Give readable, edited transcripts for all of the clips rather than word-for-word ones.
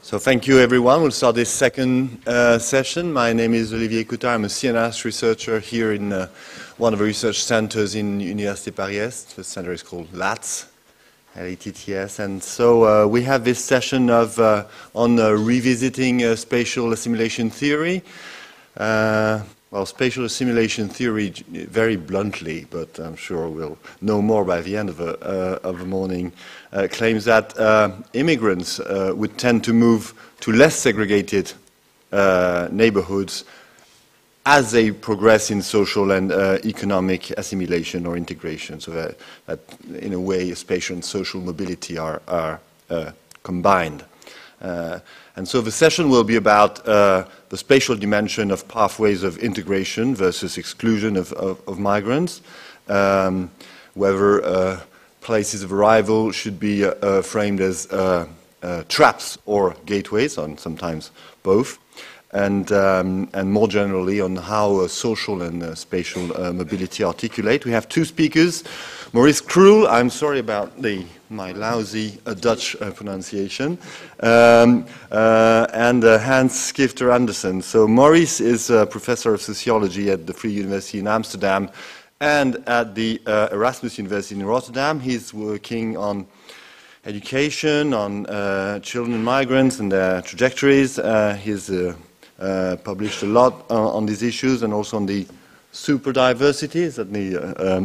So thank you, everyone. We'll start this second session. My name is Olivier Coutard. I'm a CNRS researcher here in one of the research centers in Université Paris-Est. The center is called LATS, L-A-T-T-S. And so we have this session on revisiting spatial assimilation theory. Well, spatial assimilation theory, very bluntly, but I'm sure we'll know more by the end of the morning, claims that immigrants would tend to move to less segregated neighborhoods as they progress in social and economic assimilation or integration, so that in a way spatial and social mobility are combined. And so the session will be about the spatial dimension of pathways of integration versus exclusion of migrants, whether places of arrival should be framed as traps or gateways, and sometimes both, and more generally on how social and spatial mobility articulate. We have two speakers, Maurice Crul, I'm sorry about my lousy Dutch pronunciation, and Hans Skifter Andersen. So Maurice is a professor of sociology at the Free University in Amsterdam and at the Erasmus University in Rotterdam. He's working on education, on children and migrants and their trajectories. He's published a lot on these issues and also on the superdiversity, is that the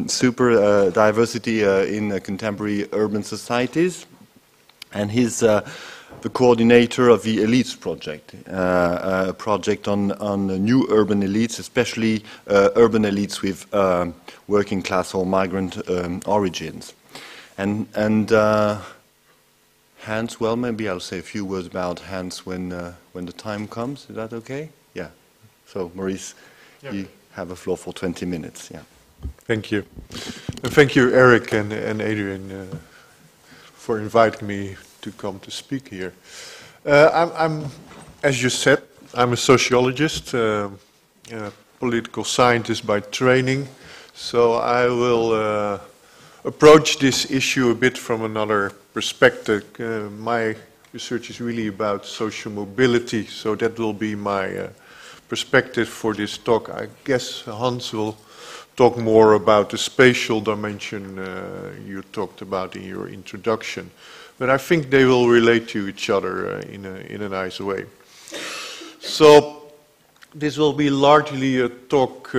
superdiversity in contemporary urban societies. And he's the coordinator of the Elites Project, a project on new urban elites, especially urban elites with working class or migrant origins. And Hans, well, maybe I'll say a few words about Hans when the time comes. Is that okay? Yeah. So, Maurice, yeah. You have a floor for 20 minutes. Yeah. Thank you. And thank you, Eric and Adrian, for inviting me to come to speak here. I'm, as you said, I'm a sociologist, political scientist by training. So I will approach this issue a bit from another perspective. My research is really about social mobility, so that will be my perspective for this talk. I guess Hans will talk more about the spatial dimension you talked about in your introduction. But I think they will relate to each other in a nice way. So this will be largely a talk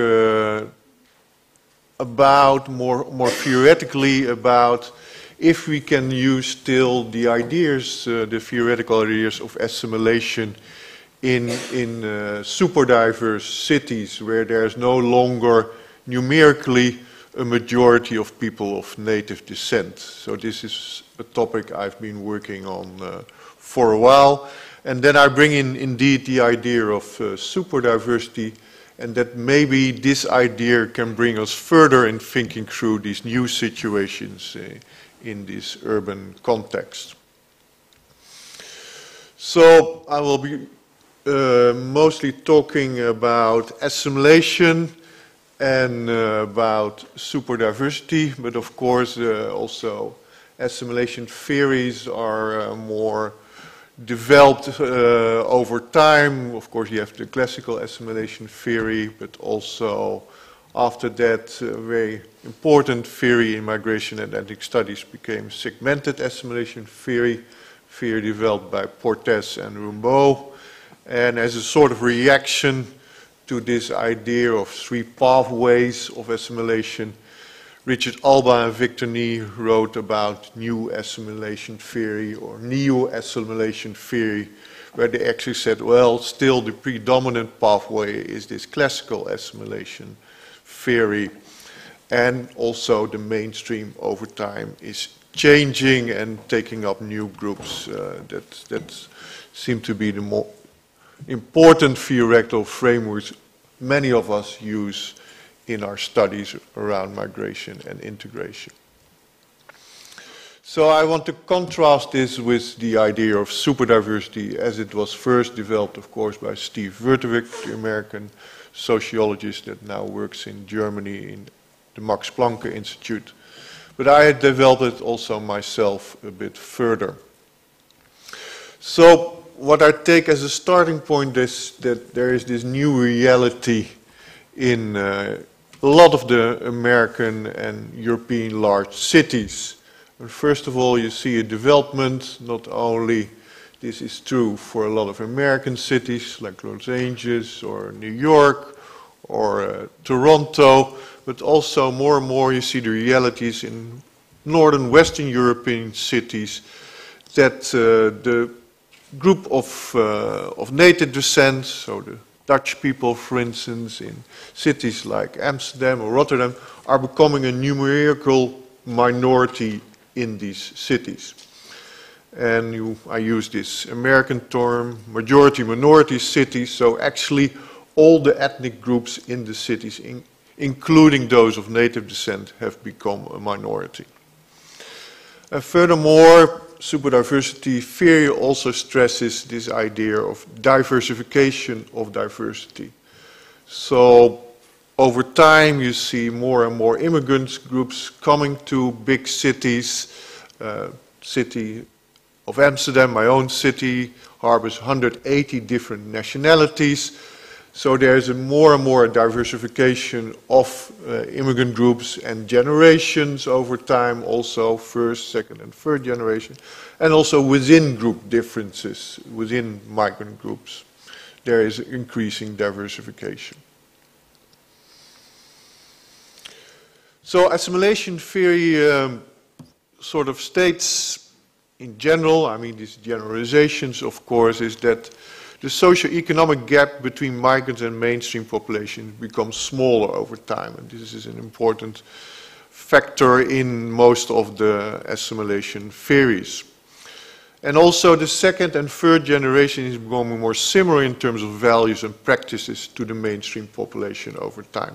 about more theoretically about if we can use still the ideas, the theoretical ideas of assimilation in super diverse cities where there's no longer numerically a majority of people of native descent. So this is a topic I've been working on for a while. And then I bring in indeed the idea of super diversity, and that maybe this idea can bring us further in thinking through these new situations in this urban context. So I will be mostly talking about assimilation and about superdiversity, but of course also assimilation theories are more developed over time. Of course you have the classical assimilation theory, but also after that a very important theory in migration and ethnic studies became segmented assimilation theory developed by Portes and Rimbaud. And as a sort of reaction to this idea of three pathways of assimilation, Richard Alba and Victor Nee wrote about new assimilation theory or neo-assimilation theory, where they actually said, well, still the predominant pathway is this classical assimilation theory, and also the mainstream over time is changing and taking up new groups that seem to be the more important theoretical frameworks many of us use in our studies around migration and integration. So I want to contrast this with the idea of superdiversity as it was first developed, of course, by Steve Wertewig, the American sociologist that now works in Germany in the Max Planck Institute. But I had developed it also myself a bit further. So what I take as a starting point is that there is this new reality in a lot of the American and European large cities. And first of all, you see a development, not only this is true for a lot of American cities like Los Angeles or New York or Toronto, but also more and more you see the realities in northern Western European cities that the group of native descent, so the Dutch people, for instance, in cities like Amsterdam or Rotterdam, are becoming a numerical minority in these cities. And I use this American term, majority-minority cities, so actually all the ethnic groups in the cities, including those of native descent, have become a minority. And furthermore, superdiversity theory also stresses this idea of diversification of diversity. So over time you see more and more immigrant groups coming to big cities. City of Amsterdam, my own city, harbors 180 different nationalities. So there's a more and more diversification of immigrant groups and generations over time, also first, second and third generation, and also within group differences, within migrant groups, there is increasing diversification. So assimilation theory sort of states in general, I mean these generalizations of course, is that the socio-economic gap between migrants and mainstream populations becomes smaller over time, and this is an important factor in most of the assimilation theories. And also the second and third generation is becoming more similar in terms of values and practices to the mainstream population over time.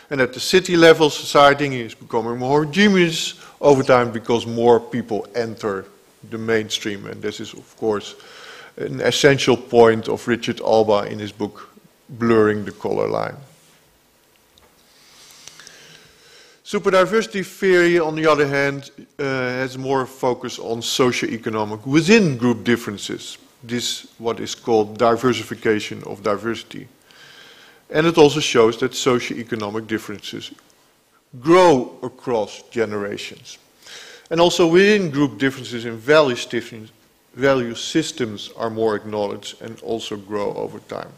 And at the city level, society is becoming more homogeneous over time because more people enter the mainstream, and this is of course an essential point of Richard Alba in his book, Blurring the Color Line. Superdiversity theory, on the other hand, has more focus on socio-economic within group differences. This is what is called diversification of diversity. And it also shows that socio-economic differences grow across generations. And also within group differences in value systems are more acknowledged and also grow over time.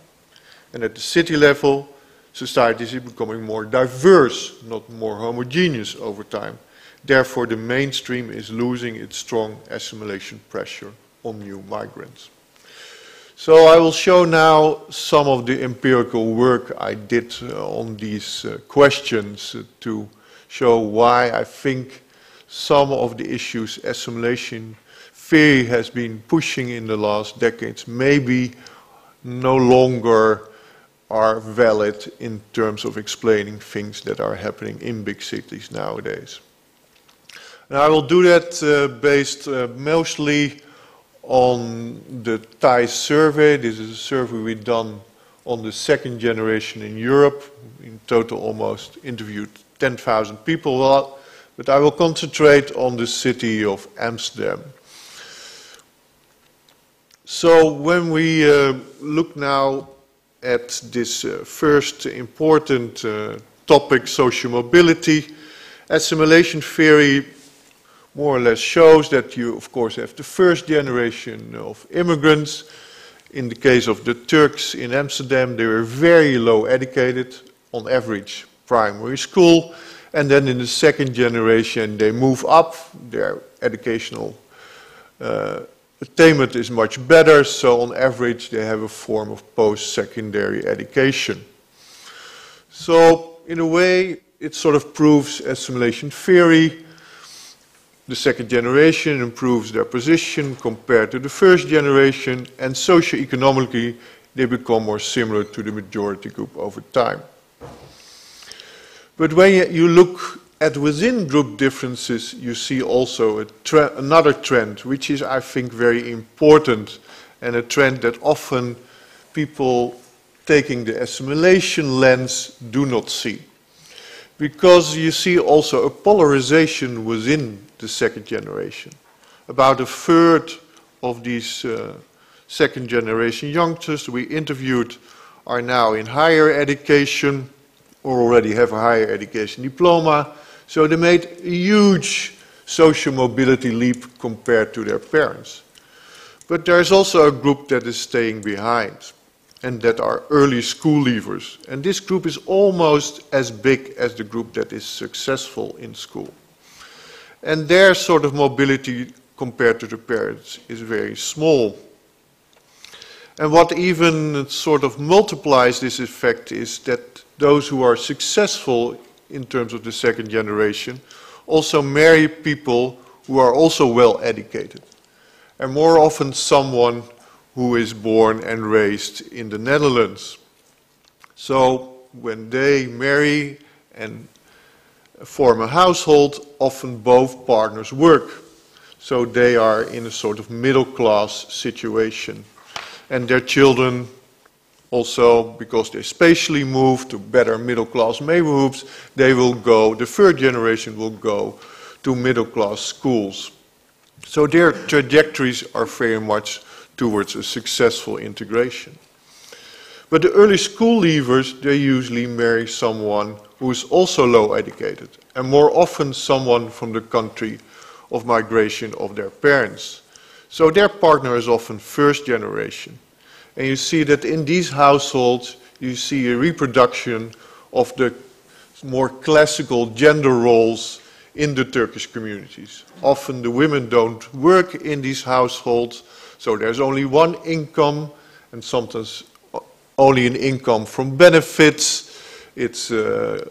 And at the city level, societies are becoming more diverse, not more homogeneous over time. Therefore, the mainstream is losing its strong assimilation pressure on new migrants. So I will show now some of the empirical work I did on these questions to show why I think some of the issues assimilation theory has been pushing in the last decades maybe no longer are valid in terms of explaining things that are happening in big cities nowadays. And I will do that based mostly on the Thai survey. This is a survey we've done on the second generation in Europe. In total almost interviewed 10,000 people, but I will concentrate on the city of Amsterdam. So when we look now at this first important topic, social mobility, assimilation theory more or less shows that you, of course, have the first generation of immigrants. In the case of the Turks in Amsterdam, they were very low educated, on average primary school, and then in the second generation they move up, their educational attainment is much better, so on average they have a form of post-secondary education. So in a way it sort of proves assimilation theory. The second generation improves their position compared to the first generation, and socio-economically they become more similar to the majority group over time. But when you look at within group differences, you see also another trend, which is, I think, very important, and a trend that often people taking the assimilation lens do not see. Because you see also a polarization within the second generation. About a third of these second generation youngsters we interviewed are now in higher education or already have a higher education diploma. So they made a huge social mobility leap compared to their parents. But there's also a group that is staying behind, and that are early school leavers. And this group is almost as big as the group that is successful in school. And their sort of mobility compared to the parents is very small. And what even sort of multiplies this effect is that those who are successful in terms of the second generation also marry people who are also well educated. And more often someone who is born and raised in the Netherlands. So when they marry and form a household, often both partners work. So they are in a sort of middle class situation. And their children also, because they spatially move to better middle class neighborhoods, they will go, the third generation will go to middle class schools. So their trajectories are very much towards a successful integration. But the early school leavers, they usually marry someone who is also low educated, and more often someone from the country of migration of their parents. So their partner is often first generation. And you see that in these households, you see a reproduction of the more classical gender roles in the Turkish communities. Often the women don't work in these households, so there's only one income, and sometimes only an income from benefits. It's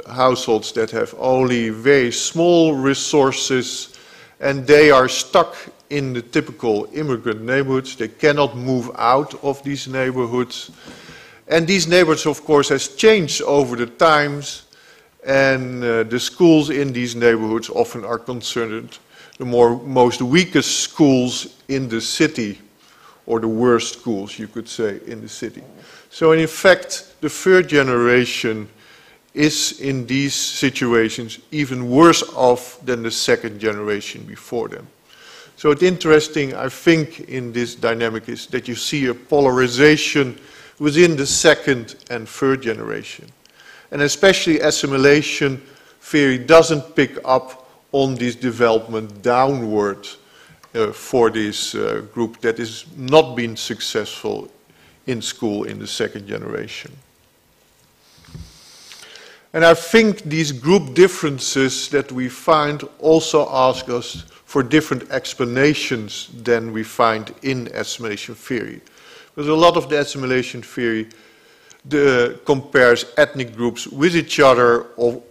households that have only very small resources, and they are stuck in the typical immigrant neighborhoods. They cannot move out of these neighborhoods. And these neighborhoods, of course, has changed over the times, and the schools in these neighborhoods often are considered the most weakest schools in the city, or the worst schools, you could say, in the city. So in fact, the third generation is in these situations even worse off than the second generation before them. So it's interesting, I think, in this dynamic is that you see a polarization within the second and third generation. And especially assimilation theory doesn't pick up on this development downward for this group that is not being successful in school in the second generation. And I think these group differences that we find also ask us for different explanations than we find in assimilation theory. Because a lot of the assimilation theory compares ethnic groups with each other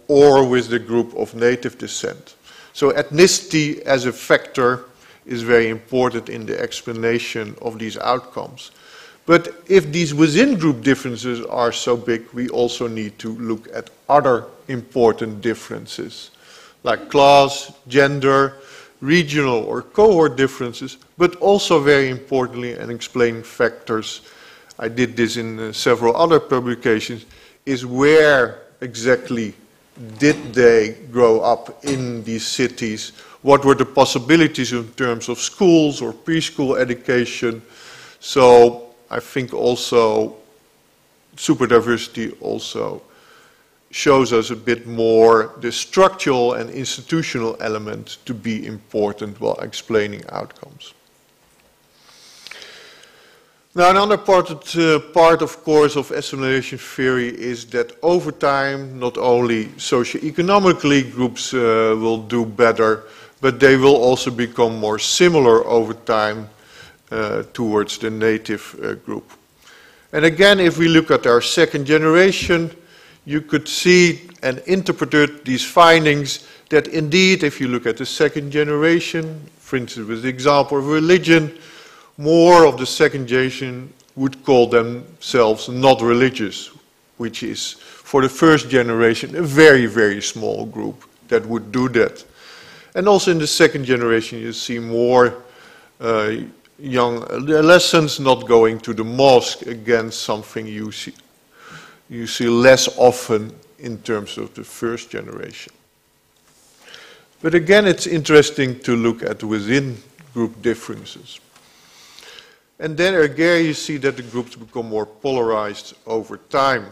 or with the group of native descent. So ethnicity as a factor is very important in the explanation of these outcomes. But if these within-group differences are so big, we also need to look at other important differences, like class, gender, regional or cohort differences, but also very importantly, and explaining factors, I did this in several other publications, is where exactly did they grow up in these cities? What were the possibilities in terms of schools or preschool education? So I think also Superdiversity also shows us a bit more the structural and institutional element to be important while explaining outcomes. Now another part, of course, of assimilation theory is that over time, not only socioeconomically groups will do better, but they will also become more similar over time towards the native group. And again, if we look at our second generation, you could see and interpret these findings that indeed, if you look at the second generation, for instance, with the example of religion, more of the second generation would call themselves not religious, which is, for the first generation, a very, very small group that would do that. And also in the second generation, you see more young adolescents not going to the mosque, again, something you see less often in terms of the first generation. But again, it's interesting to look at within group differences. And then again you see that the groups become more polarized over time.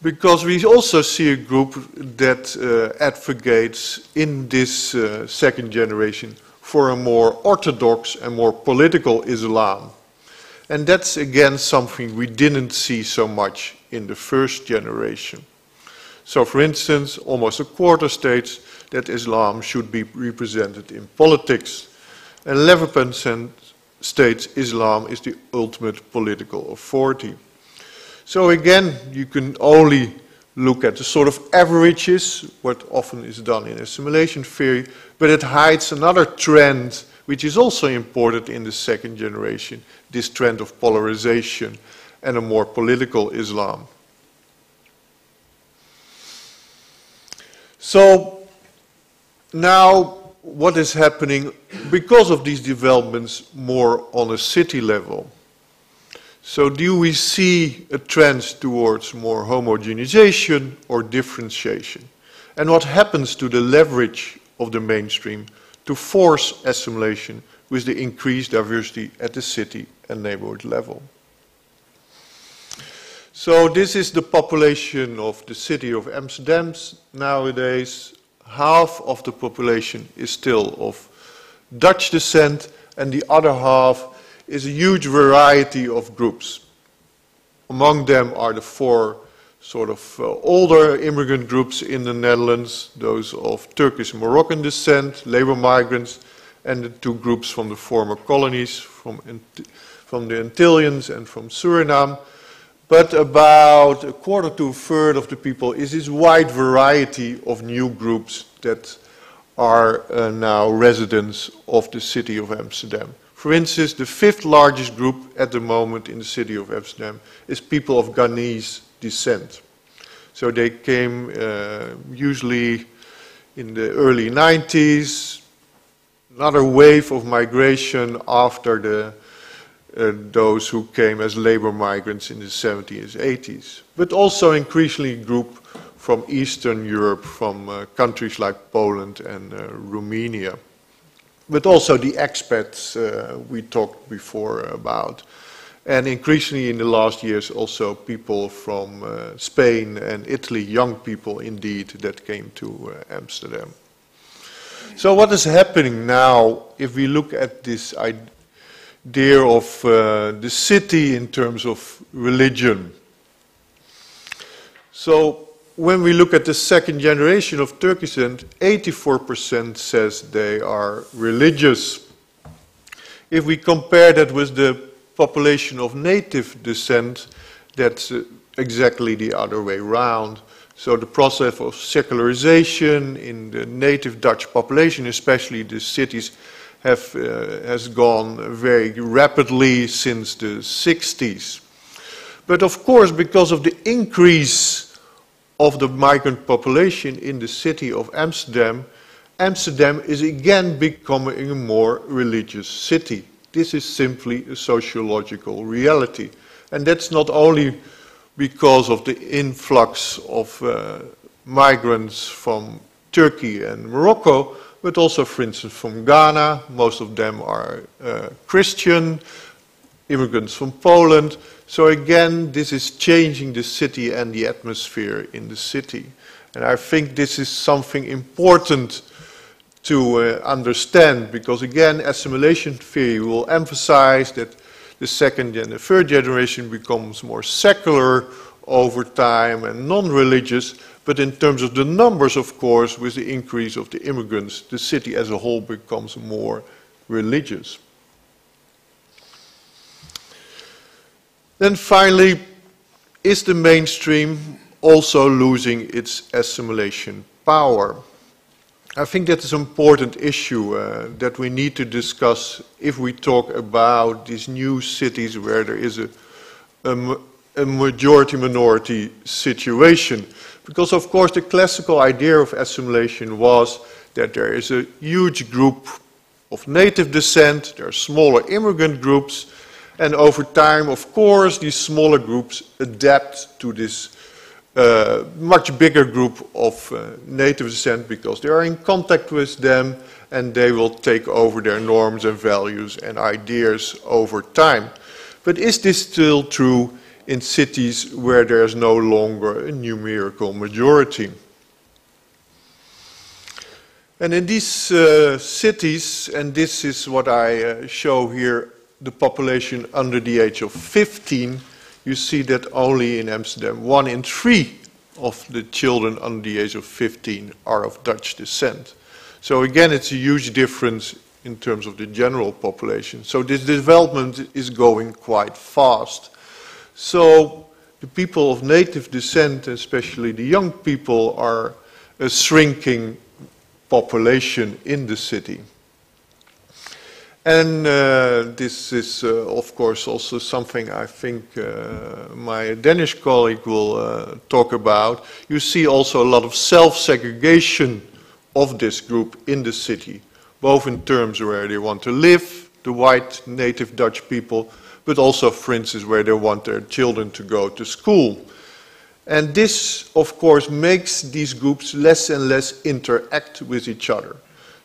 Because we also see a group that advocates in this second generation for a more orthodox and more political Islam. And that's again something we didn't see so much in the first generation. So for instance, almost a quarter states that Islam should be represented in politics. And 11% states Islam is the ultimate political authority. So again, you can only look at the sort of averages, what often is done in assimilation theory, but it hides another trend which is also important in the second generation, this trend of polarization and a more political Islam. So now what is happening because of these developments more on a city level? So do we see a trend towards more homogenization or differentiation? And what happens to the leverage of the mainstream to force assimilation with the increased diversity at the city and neighborhood level? So this is the population of the city of Amsterdam nowadays. Half of the population is still of Dutch descent, and the other half is a huge variety of groups. Among them are the four sort of older immigrant groups in the Netherlands, those of Turkish and Moroccan descent, labor migrants, and the two groups from the former colonies, from the Antillians and from Suriname. But about a quarter to a third of the people is this wide variety of new groups that are now residents of the city of Amsterdam. For instance, the fifth largest group at the moment in the city of Amsterdam is people of Ghanese descent. So they came usually in the early 90s, another wave of migration after the those who came as labor migrants in the 70s, 80s, but also increasingly group from Eastern Europe, from countries like Poland and Romania, but also the expats we talked before about, and increasingly in the last years also people from Spain and Italy, young people indeed, that came to Amsterdam. So what is happening now if we look at this idea of the city in terms of religion? So when we look at the second generation of Turkish descent, 84% says they are religious. If we compare that with the population of native descent, that's exactly the other way around. So the process of secularization in the native Dutch population, especially the cities, has gone very rapidly since the 60s. But of course, because of the increase of the migrant population in the city of Amsterdam, Amsterdam is again becoming a more religious city. This is simply a sociological reality. And that's not only because of the influx of migrants from Turkey and Morocco, but also, for instance, from Ghana. Most of them are Christian, immigrants from Poland. So again, this is changing the city and the atmosphere in the city. And I think this is something important to understand, because again, assimilation theory will emphasize that the second and the third generation becomes more secular over time and non-religious. But in terms of the numbers, of course, with the increase of the immigrants, the city as a whole becomes more religious. Then finally, is the mainstream also losing its assimilation power? I think that is an important issue that we need to discuss if we talk about these new cities where there is a majority-minority situation. Because, of course, the classical idea of assimilation was that there is a huge group of native descent, there are smaller immigrant groups, and over time, of course, these smaller groups adapt to this much bigger group of native descent because they are in contact with them and they will take over their norms and values and ideas over time. But is this still true in cities where there is no longer a numerical majority? And in these cities, and this is what I show here, the population under the age of 15, you see that only in Amsterdam 1 in 3 of the children under the age of 15 are of Dutch descent. So again, it's a huge difference in terms of the general population. So this development is going quite fast. So the people of native descent, especially the young people, are a shrinking population in the city. And this is, of course, also something I think my Danish colleague will talk about. You see also a lot of self-segregation of this group in the city, both in terms where they want to live, the white native Dutch people, but also, for instance, where they want their children to go to school. And this, of course, makes these groups less and less interact with each other.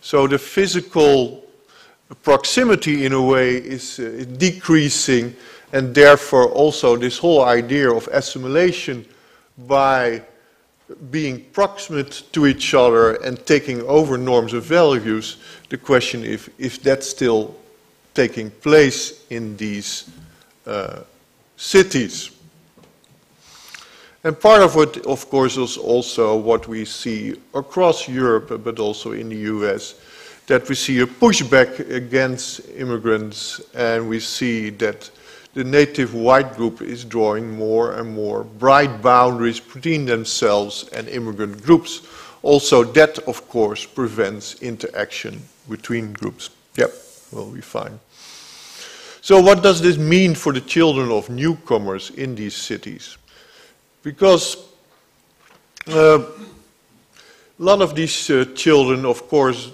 So the physical proximity, in a way, is decreasing, and therefore also this whole idea of assimilation by being proximate to each other and taking over norms and values, the question if that's still taking place in these cities. And part of it, of course, is also what we see across Europe, but also in the US, that we see a pushback against immigrants, and we see that the native white group is drawing more and more bright boundaries between themselves and immigrant groups. Also, that, of course, prevents interaction between groups. Yep, will be fine. So what does this mean for the children of newcomers in these cities? Because a lot of these children, of course,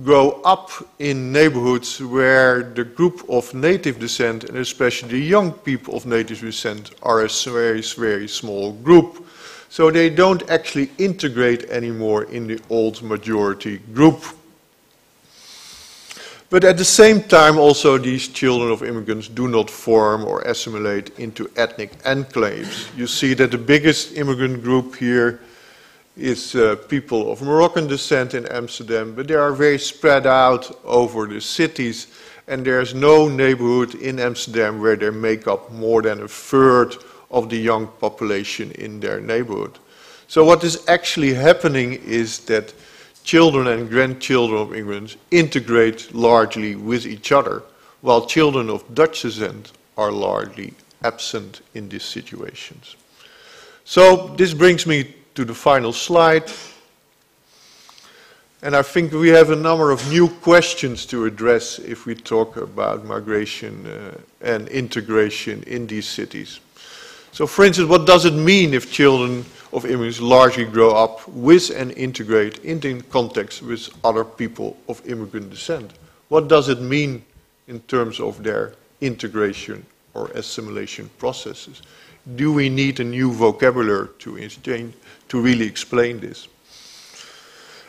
grow up in neighborhoods where the group of native descent, and especially the young people of native descent, are a very, very small group. So they don't actually integrate anymore in the old majority group. But at the same time, also, these children of immigrants do not form or assimilate into ethnic enclaves. You see that the biggest immigrant group here is people of Moroccan descent in Amsterdam, but they are very spread out over the cities, and there's no neighborhood in Amsterdam where they make up more than a third of the young population in their neighborhood. So what is actually happening is that children and grandchildren of immigrants integrate largely with each other, while children of Dutch descent are largely absent in these situations. So this brings me to the final slide. And I think we have a number of new questions to address if we talk about migration and integration in these cities. So for instance, what does it mean if children of immigrants largely grow up with and integrate into context with other people of immigrant descent? What does it mean in terms of their integration or assimilation processes? Do we need a new vocabulary to really explain this?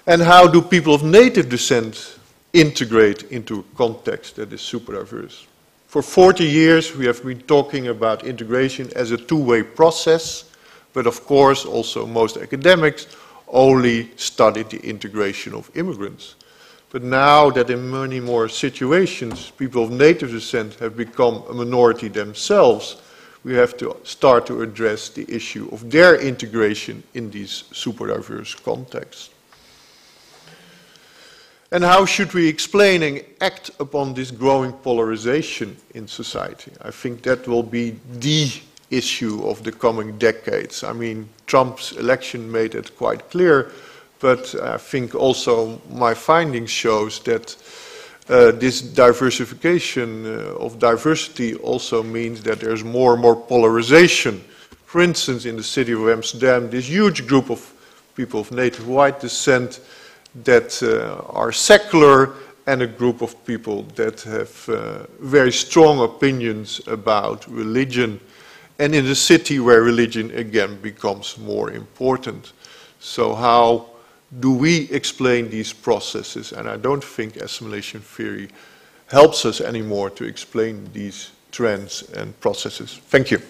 And how do people of native descent integrate into a context that is super diverse? For 40 years, we have been talking about integration as a two-way process, but of course, also most academics only studied the integration of immigrants. But now that in many more situations, people of native descent have become a minority themselves, we have to start to address the issue of their integration in these super diverse contexts. And how should we explain and act upon this growing polarization in society? I think that will be the issue of the coming decades. I mean, Trump's election made it quite clear, but I think also my findings shows that this diversification of diversity also means that there's more and more polarization. For instance, in the city of Amsterdam, this huge group of people of native white descent that are secular, and a group of people that have very strong opinions about religion, and in a city where religion again becomes more important. So how do we explain these processes? And I don't think assimilation theory helps us anymore to explain these trends and processes. Thank you.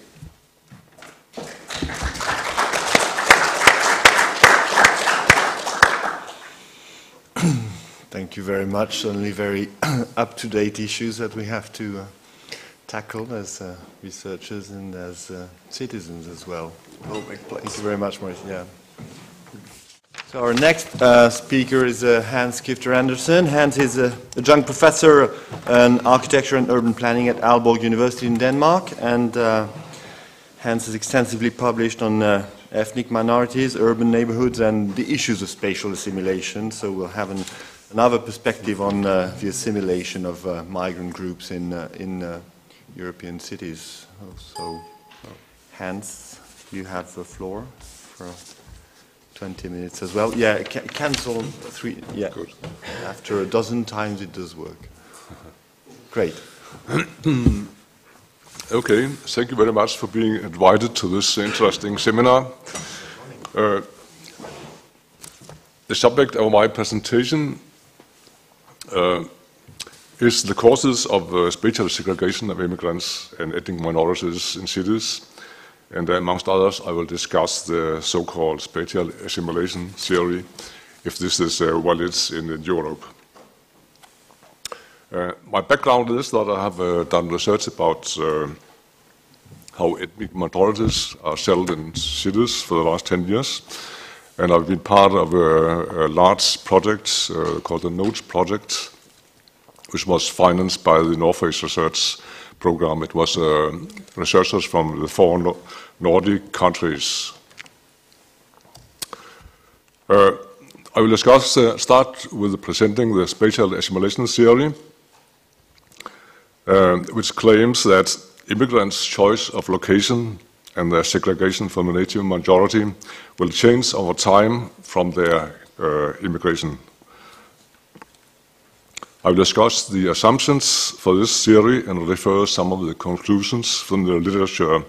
Thank you very much. Certainly very up-to-date issues that we have to tackle as researchers and as citizens as well. Thank you very much, Maurice. Yeah. So our next speaker is Hans Skifter Andersen. Hans is a adjunct professor in architecture and urban planning at Aalborg University in Denmark, and Hans has extensively published on ethnic minorities, urban neighborhoods, and the issues of spatial assimilation. So we'll have another perspective on the assimilation of migrant groups in European cities. So, Hans, you have the floor for 20 minutes as well. Yeah, cancel 3. Yeah, good. After a dozen times it does work. Great. Okay, thank you very much for being invited to this interesting seminar. The subject of my presentation is the causes of spatial segregation of immigrants and ethnic minorities in cities. And amongst others, I will discuss the so-called spatial assimilation theory, if this is valid in Europe. My background is that I have done research about how ethnic minorities are settled in cities for the last 10 years. And I've been part of a large project called the NOTES project, which was financed by the North Face Research Program. It was researchers from the 4 Nordic countries. I will start with presenting the spatial assimilation theory, which claims that immigrants' choice of location and their segregation from the native majority will change over time from their immigration. I will discuss the assumptions for this theory and refer some of the conclusions from the literature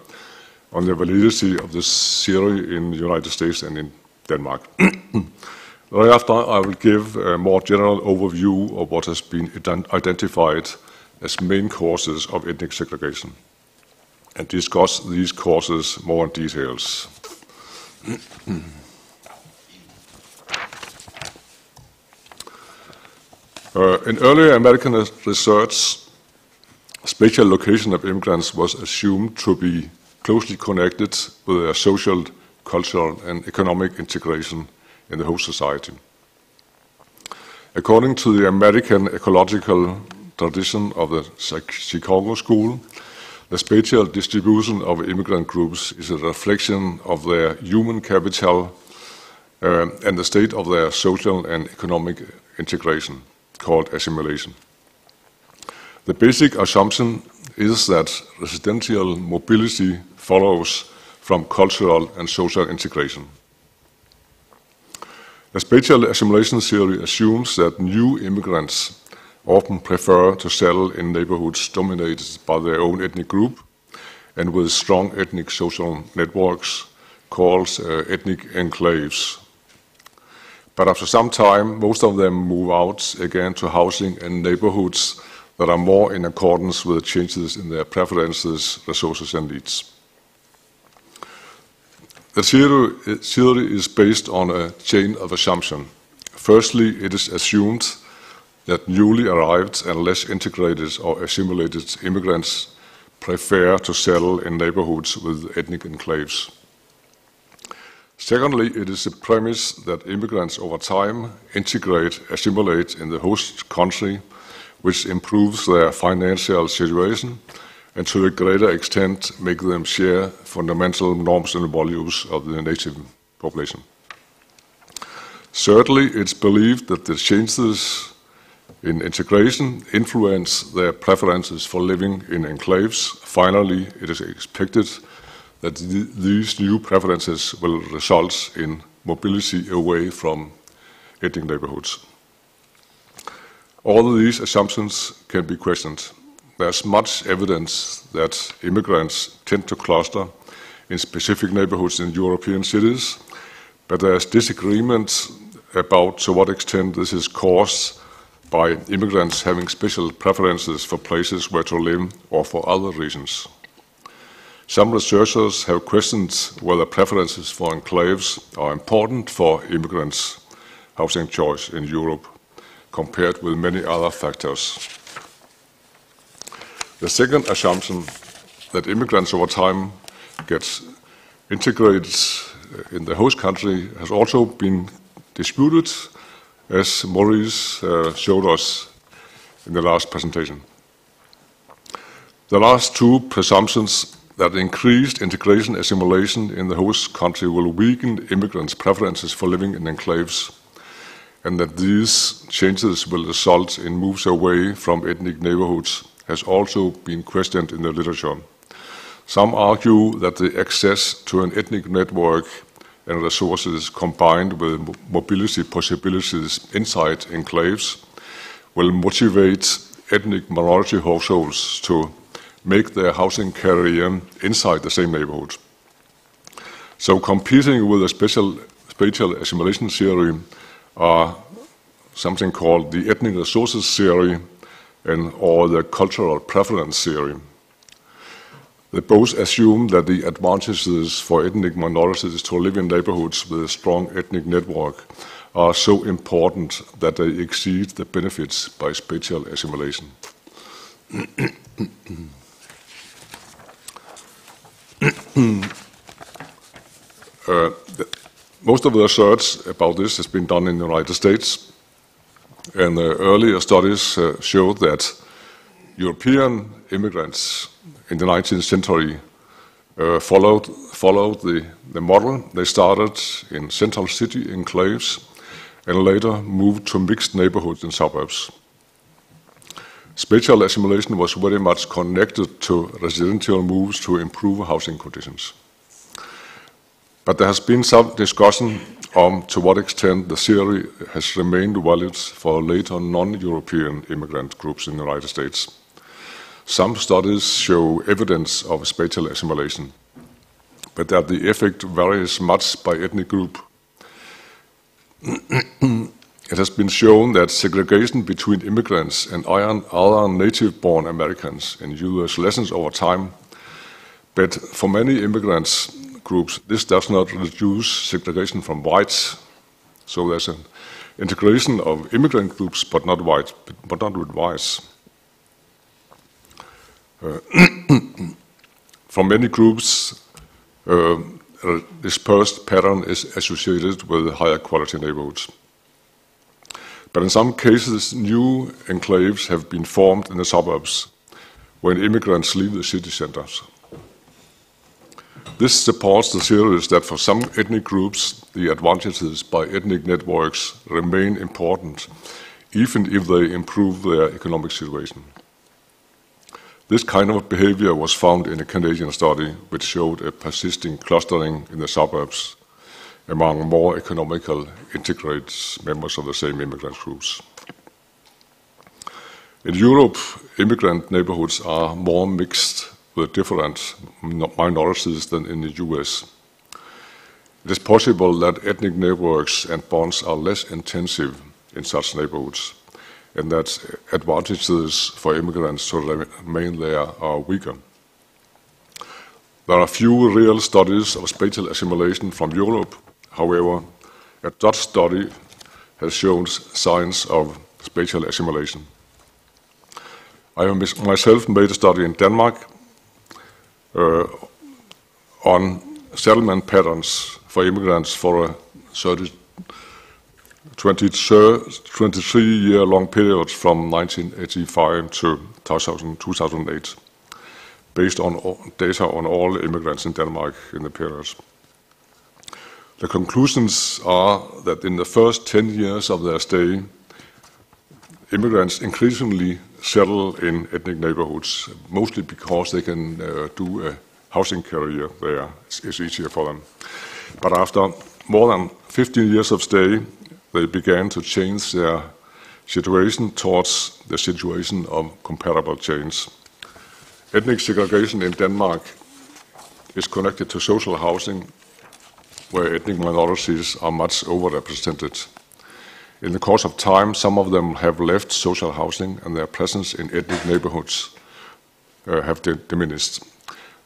on the validity of this theory in the United States and in Denmark. Thereafter, I will give a more general overview of what has been identified as main causes of ethnic segregation, and discuss these causes more in details. In earlier American research, spatial location of immigrants was assumed to be closely connected with their social, cultural, and economic integration in the host society. According to the American ecological tradition of the Chicago School, the spatial distribution of immigrant groups is a reflection of their human capital and the state of their social and economic integration, called assimilation. The basic assumption is that residential mobility follows from cultural and social integration. The spatial assimilation theory assumes that new immigrants often prefer to settle in neighborhoods dominated by their own ethnic group and with strong ethnic social networks called ethnic enclaves. But after some time, most of them move out again to housing in neighborhoods that are more in accordance with the changes in their preferences, resources, and needs. The theory is based on a chain of assumption. Firstly, it is assumed that newly arrived and less integrated or assimilated immigrants prefer to settle in neighborhoods with ethnic enclaves. Secondly, it is a premise that immigrants over time assimilate in the host country, which improves their financial situation and to a greater extent make them share fundamental norms and values of the native population. Thirdly, it's believed that the changes in integration influence their preferences for living in enclaves. Finally, it is expected that these new preferences will result in mobility away from ethnic neighborhoods. All of these assumptions can be questioned. There's much evidence that immigrants tend to cluster in specific neighborhoods in European cities, but there's disagreement about to what extent this is caused by immigrants having special preferences for places where to live or for other reasons. Some researchers have questioned whether preferences for enclaves are important for immigrants' housing choice in Europe, compared with many other factors. The second assumption, that immigrants over time get integrated in the host country, has also been disputed, as Maurice showed us in the last presentation. The last two presumptions, that increased integration assimilation in the host country will weaken immigrants' preferences for living in enclaves, and that these changes will result in moves away from ethnic neighborhoods, has also been questioned in the literature. Some argue that the access to an ethnic network and resources combined with mobility possibilities inside enclaves will motivate ethnic minority households to make their housing career inside the same neighborhood. So competing with a spatial assimilation theory are something called the ethnic resources theory or the cultural preference theory. They both assume that the advantages for ethnic minorities to live in neighborhoods with a strong ethnic network are so important that they exceed the benefits by spatial assimilation. Most of the research about this has been done in the United States, and earlier studies showed that European immigrants in the 19th century followed the model. They started in central city enclaves and later moved to mixed neighborhoods and suburbs. Spatial assimilation was very much connected to residential moves to improve housing conditions. But there has been some discussion on to what extent the theory has remained valid for later non-European immigrant groups in the United States. Some studies show evidence of spatial assimilation, but that the effect varies much by ethnic group. It has been shown that segregation between immigrants and other native-born Americans in the US lessens over time, but for many immigrants groups, this does not reduce segregation from whites. So there's an integration of immigrant groups, but not with whites. For many groups, dispersed pattern is associated with higher quality neighborhoods. But in some cases, new enclaves have been formed in the suburbs when immigrants leave the city centers. This supports the theories that for some ethnic groups, the advantages by ethnic networks remain important, even if they improve their economic situation. This kind of behavior was found in a Canadian study, which showed a persisting clustering in the suburbs among more economical integrated members of the same immigrant groups. In Europe, immigrant neighborhoods are more mixed with different minorities than in the US. It is possible that ethnic networks and bonds are less intensive in such neighborhoods, and that advantages for immigrants to remain there are weaker. There are few real studies of spatial assimilation from Europe. However, a Dutch study has shown signs of spatial assimilation. I have myself made a study in Denmark on settlement patterns for immigrants for a 23-year-long period from 1985 to 2008, based on data on all immigrants in Denmark in the period. The conclusions are that in the first 10 years of their stay, immigrants increasingly settle in ethnic neighborhoods, mostly because they can do a housing career there. It's easier for them. But after more than 15 years of stay, they began to change their situation towards the situation of comparable change. Ethnic segregation in Denmark is connected to social housing, where ethnic minorities are much overrepresented. In the course of time, some of them have left social housing and their presence in ethnic neighborhoods have diminished.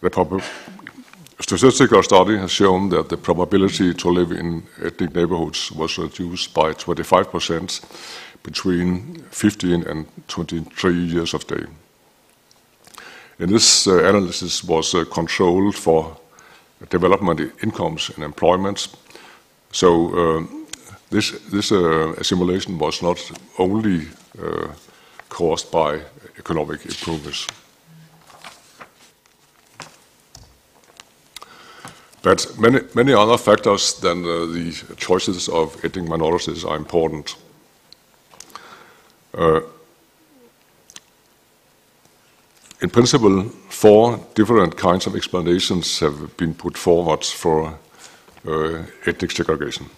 The statistical study has shown that the probability to live in ethnic neighborhoods was reduced by 25% between 15 and 23 years of age. And this analysis was controlled for development incomes and employment. So this assimilation was not only caused by economic improvements. But many other factors than the choices of ethnic minorities are important. In principle, 4 different kinds of explanations have been put forward for ethnic segregation.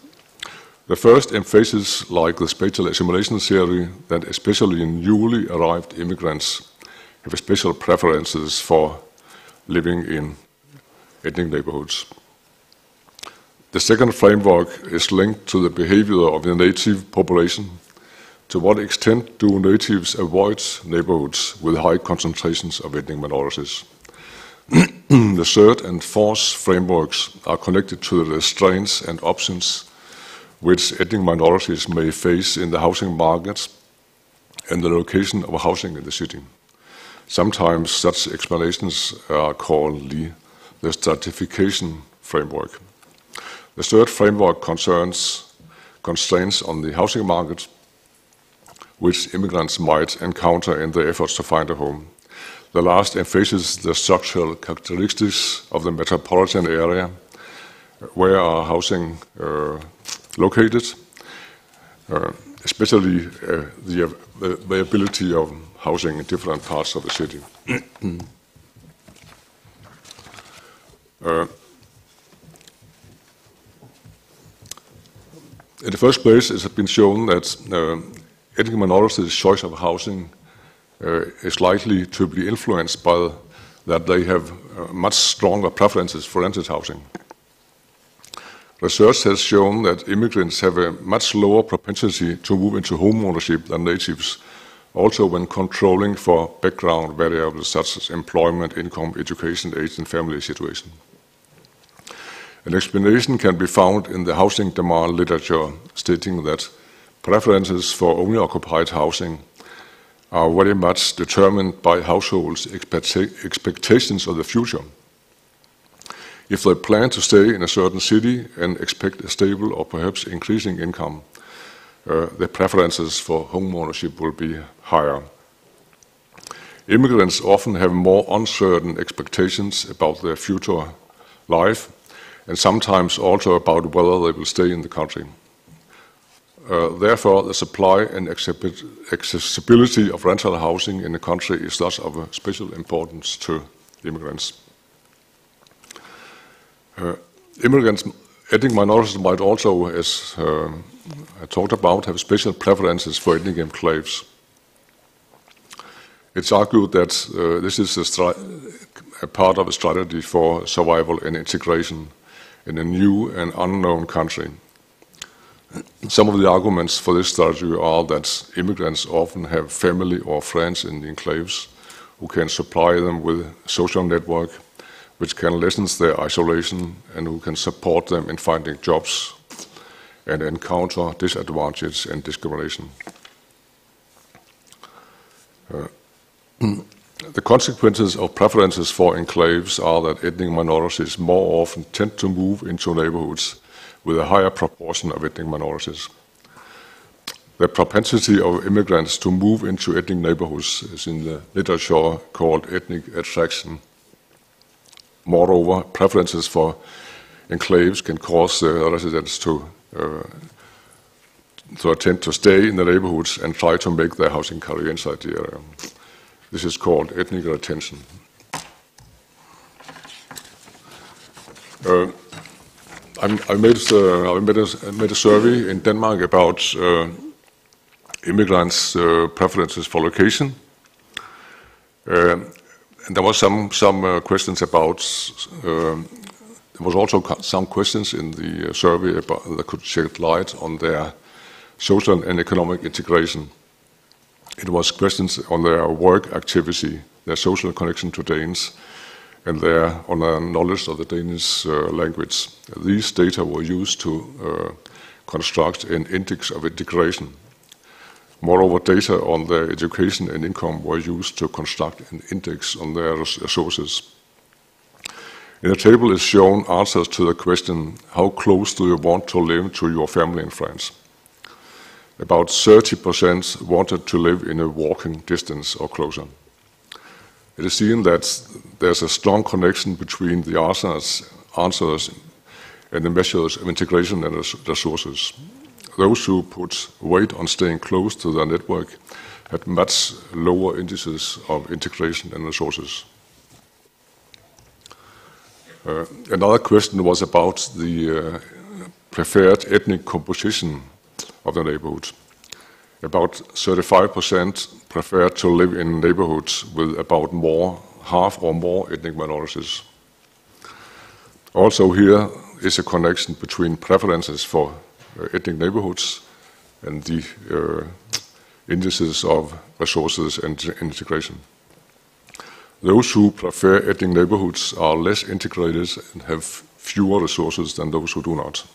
The first emphasizes, like the spatial assimilation theory, that especially newly arrived immigrants have special preferences for living in ethnic neighborhoods. The second framework is linked to the behavior of the native population. To what extent do natives avoid neighborhoods with high concentrations of ethnic minorities? The third and fourth frameworks are connected to the restraints and options which ethnic minorities may face in the housing market and the location of housing in the city. Sometimes such explanations are called the stratification framework. The third framework concerns constraints on the housing market which immigrants might encounter in their efforts to find a home. The last emphasizes the structural characteristics of the metropolitan area where are housing located, especially the availability of housing in different parts of the city. In the first place, it has been shown that ethnic minorities' choice of housing is likely to be influenced by that they have much stronger preferences for rented housing. Research has shown that immigrants have a much lower propensity to move into home ownership than natives, also when controlling for background variables such as employment, income, education, age, and family situation. An explanation can be found in the housing demand literature, stating that preferences for owner-occupied housing are very much determined by households' expectations of the future. If they plan to stay in a certain city and expect a stable or perhaps increasing income, the preferences for home ownership will be higher. Immigrants often have more uncertain expectations about their future life and sometimes also about whether they will stay in the country. Therefore, the supply and accessibility of rental housing in the country is thus of a special importance to immigrants. Ethnic minorities might also, as I talked about, have special preferences for ethnic enclaves. It's argued that this is a part of a strategy for survival and integration in a new and unknown country. Some of the arguments for this strategy are that immigrants often have family or friends in the enclaves who can supply them with a social network which can lessen their isolation and who can support them in finding jobs and encounter disadvantage and discrimination. The consequences of preferences for enclaves are that ethnic minorities more often tend to move into neighborhoods with a higher proportion of ethnic minorities. The propensity of immigrants to move into ethnic neighborhoods is in the literature called ethnic attraction. Moreover, preferences for enclaves can cause residents to attempt to stay in the neighborhoods and try to make their housing career inside the area. This is called ethnic retention. I made a survey in Denmark about immigrants' preferences for location. And there was some questions about. There was also some questions in the survey that could shed light on their social and economic integration. It was questions on their work activity, their social connection to Danes, and on their knowledge of the Danish language. These data were used to construct an index of integration. Moreover, data on their education and income were used to construct an index on their resources. In the table is shown answers to the question, how close do you want to live to your family in France? About 30% wanted to live in a walking distance or closer. It is seen that there's a strong connection between the answers and the measures of integration and resources. Those who put weight on staying close to their network had much lower indices of integration and resources. Another question was about the preferred ethnic composition of the neighborhood. About 35% preferred to live in neighborhoods with about half or more ethnic minorities. Also here is a connection between preferences for ethnic neighborhoods and the indices of resources and integration. Those who prefer ethnic neighborhoods are less integrated and have fewer resources than those who do not.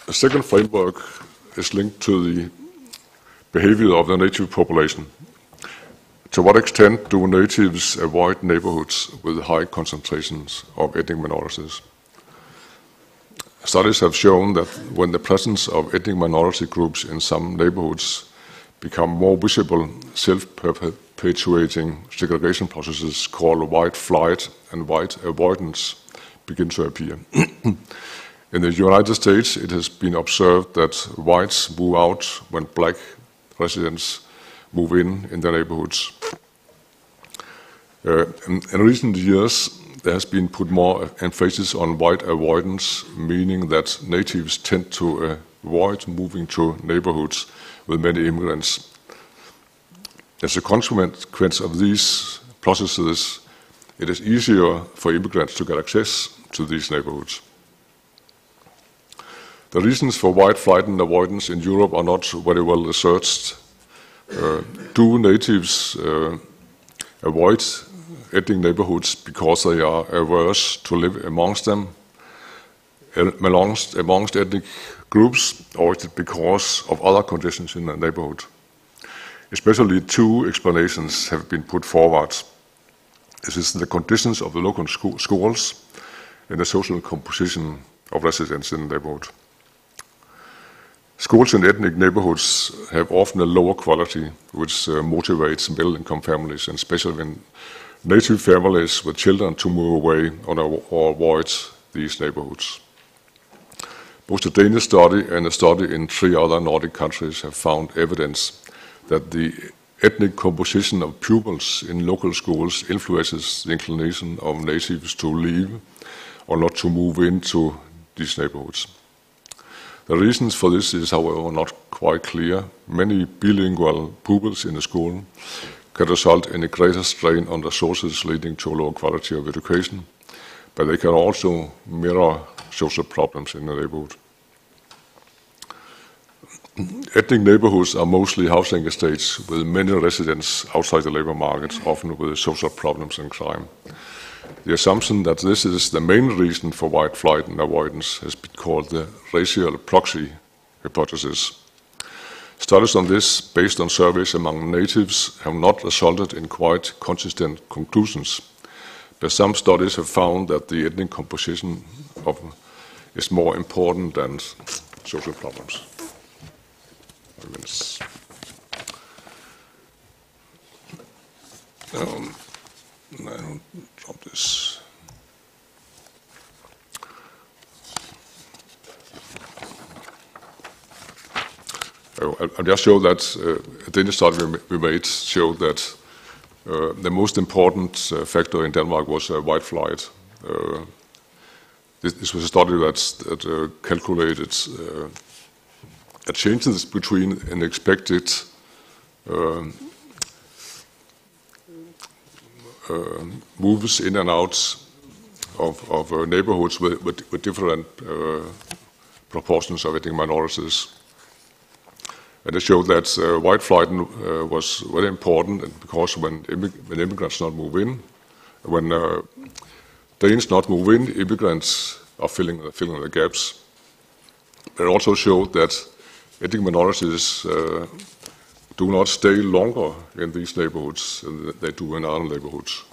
A second framework is linked to the behavior of the native population. To what extent do natives avoid neighborhoods with high concentrations of ethnic minorities? Studies have shown that when the presence of ethnic minority groups in some neighborhoods become more visible, self-perpetuating segregation processes called white flight and white avoidance begin to appear. In the United States, it has been observed that whites move out when black residents move in their neighborhoods. In recent years, there has been put more emphasis on white avoidance, meaning that natives tend to avoid moving to neighborhoods with many immigrants. As a consequence of these processes, it is easier for immigrants to get access to these neighborhoods. The reasons for white flight and avoidance in Europe are not very well researched. Do natives avoid ethnic neighborhoods because they are averse to live amongst them, amongst ethnic groups, or is it because of other conditions in the neighborhood? Especially two explanations have been put forward. This is the conditions of the local schools and the social composition of residents in the neighborhood. Schools in ethnic neighborhoods have often a lower quality, which motivates middle-income families, and especially in native families with children, to move away or avoid these neighborhoods. Both the Danish study and a study in 3 other Nordic countries have found evidence that the ethnic composition of pupils in local schools influences the inclination of natives to leave or not to move into these neighborhoods. The reasons for this is, however, not quite clear. Many bilingual pupils in the school can result in a greater strain on resources, leading to a lower quality of education, but they can also mirror social problems in the neighborhood. Ethnic neighborhoods are mostly housing estates with many residents outside the labor market, often with social problems and crime. The assumption that this is the main reason for white flight and avoidance has been called the racial proxy hypothesis. Studies on this, based on surveys among natives, have not resulted in quite consistent conclusions, but some studies have found that the ethnic composition is more important than social problems. I don't drop this. I'll just show that a Danish study we made showed that the most important factor in Denmark was white flight. This was a study that calculated changes between an expected moves in and out neighborhoods with different proportions of ethnic minorities. And it showed that white flight was very important because when immigrants not move in, when Danes not move in, immigrants are filling the gaps. It also showed that ethnic minorities do not stay longer in these neighborhoods than they do in other neighborhoods.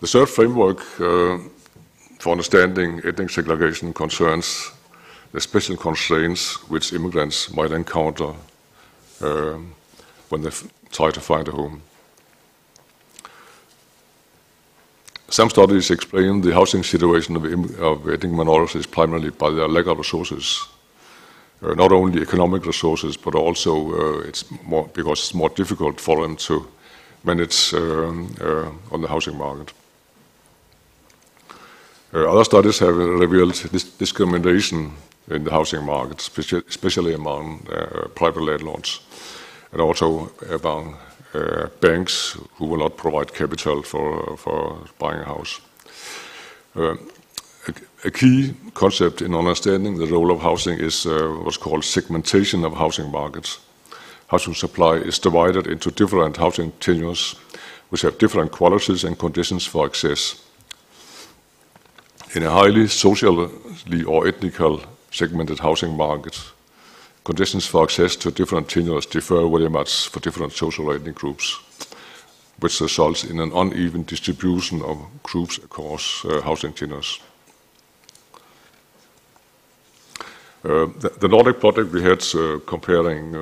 The third framework for understanding ethnic segregation concerns the special constraints which immigrants might encounter when they try to find a home. Some studies explain the housing situation of ethnic minorities primarily by their lack of resources, not only economic resources, but also because it's more difficult for them to manage on the housing market. Other studies have revealed discrimination in the housing market, especially among private landlords, and also among banks who will not provide capital for buying a house. A key concept in understanding the role of housing is what's called segmentation of housing markets. Housing supply is divided into different housing tenures, which have different qualities and conditions for access. In a highly socially or ethnically segmented housing market, conditions for access to different tenures differ very much for different social or ethnic groups, which results in an uneven distribution of groups across housing tenures. The Nordic project we had comparing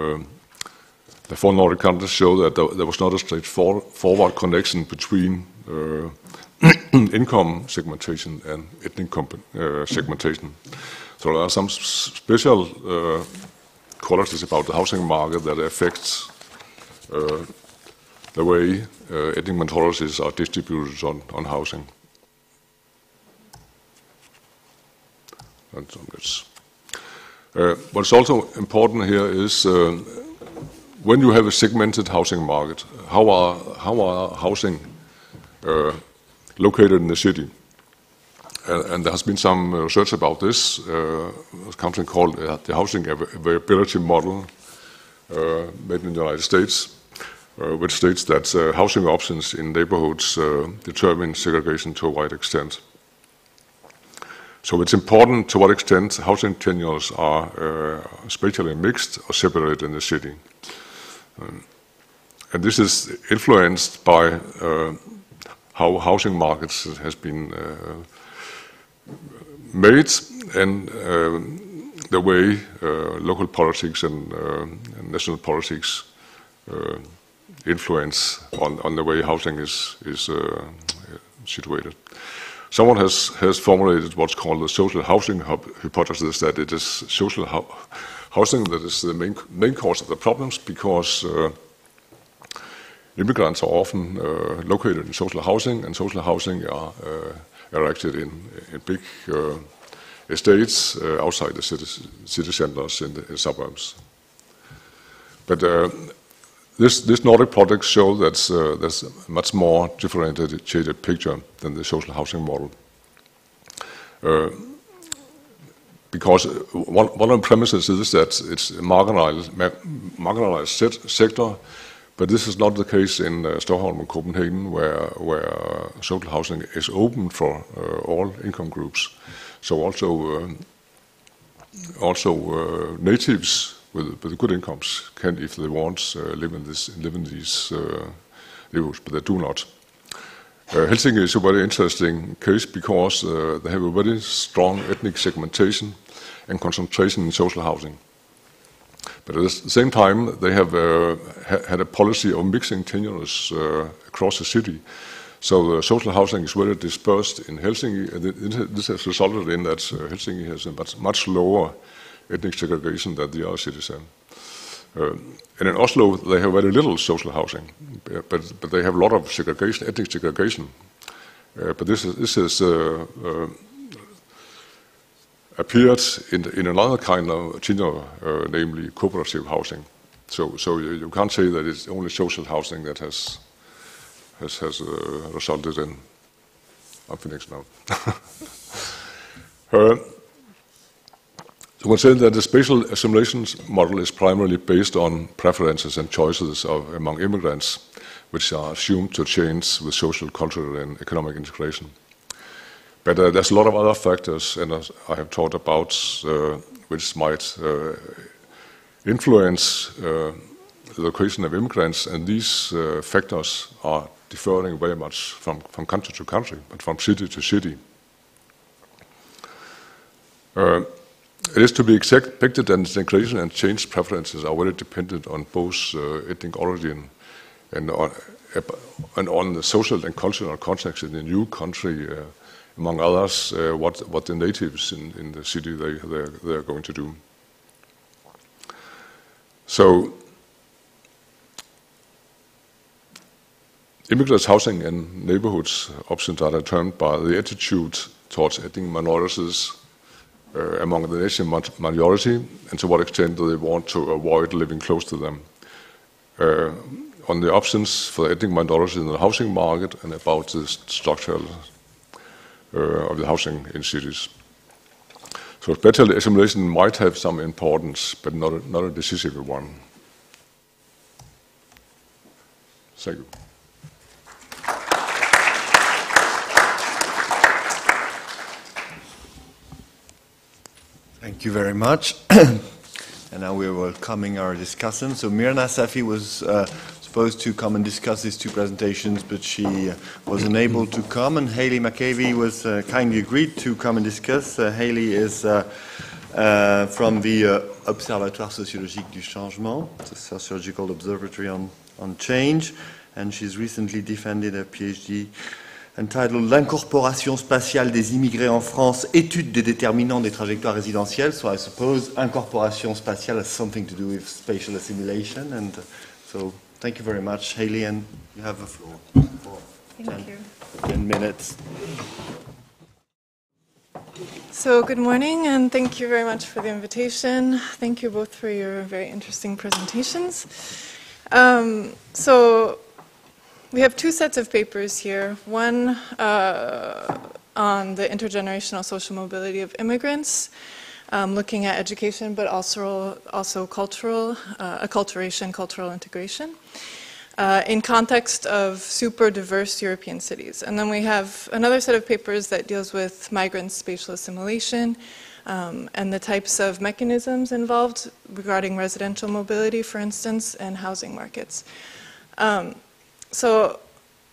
the 4 Nordic countries show that there was not a straightforward connection between income segmentation and ethnic segmentation. So there are some special qualities about the housing market that affect the way ethnic minorities are distributed on housing. What's also important here is when you have a segmented housing market, how are housing located in the city? And there has been some research about this. Something called the housing availability model made in the United States, which states that housing options in neighborhoods determine segregation to a wide extent. So it's important to what extent housing tenures are spatially mixed or separated in the city. And this is influenced by how housing markets has been made and the way local politics and national politics influence on the way housing is situated. Someone has formulated what's called the social housing hypothesis, that it is social housing that is the main cause of the problems, because immigrants are often located in social housing, and social housing are erected in big estates outside the city centers in the suburbs. But this Nordic project shows that there's a much more differentiated picture than the social housing model. Because one of the premises is that it's a marginalized sector, but this is not the case in Stockholm and Copenhagen, where social housing is open for all income groups. So also natives with good incomes can, if they want, live in these neighborhoods, but they do not. Helsinki is a very interesting case because they have a very strong ethnic segmentation and concentration in social housing. But at the same time, they have had a policy of mixing tenures across the city. So social housing is very dispersed in Helsinki, and this has resulted in that Helsinki has a much lower ethnic segregation than the other cities have. And in Oslo, they have very little social housing, but they have a lot of segregation, ethnic segregation. But this has appeared in another kind of tenure, namely cooperative housing. So you can't say that it's only social housing that has resulted in. I'm finished now. So one said that the spatial assimilation model is primarily based on preferences and choices among immigrants, which are assumed to change with social, cultural, and economic integration. But there's a lot of other factors, and as I have talked about, which might influence the location of immigrants, and these factors are differing very much from country to country, but from city to city. It is to be expected that integration and change preferences are very dependent on both ethnic origin and on the social and cultural context in the new country, among others, what the natives in the city they are going to do. So, immigrants' housing and neighborhoods options are determined by the attitude towards ethnic minorities among the nation majority, and to what extent do they want to avoid living close to them. On the options for ethnic minorities in the housing market and about the structure of the housing in cities. So spatial assimilation might have some importance, but not a decisive one. Thank you. Thank you very much. And now we're welcoming our discussants. So Mirna Safi was supposed to come and discuss these two presentations, but she was unable to come, and Hayley McAvey was kindly agreed to come and discuss. Hayley is from the Observatoire sociologique du changement, the sociological observatory on change, and she's recently defended a PhD entitled L'incorporation spatiale des immigrés en France, étude des déterminants des trajectoires résidentielles. So I suppose incorporation spatiale has something to do with spatial assimilation. And so thank you very much, Hayley, and you have the floor for 10 minutes. So good morning, and thank you very much for the invitation. Thank you both for your very interesting presentations. So we have two sets of papers here. One on the intergenerational social mobility of immigrants, looking at education, but also cultural acculturation, cultural integration, in context of super diverse European cities. And then we have another set of papers that deals with migrant spatial assimilation and the types of mechanisms involved regarding residential mobility, for instance, and housing markets. So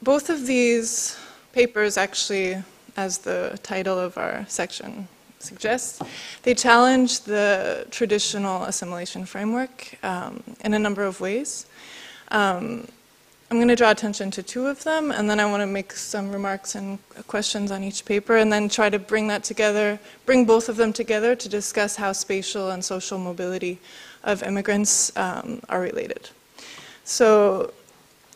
both of these papers actually, as the title of our section suggests, they challenge the traditional assimilation framework in a number of ways. I'm going to draw attention to two of them, and then I want to make some remarks and questions on each paper, and then try to bring both of them together to discuss how spatial and social mobility of immigrants are related. So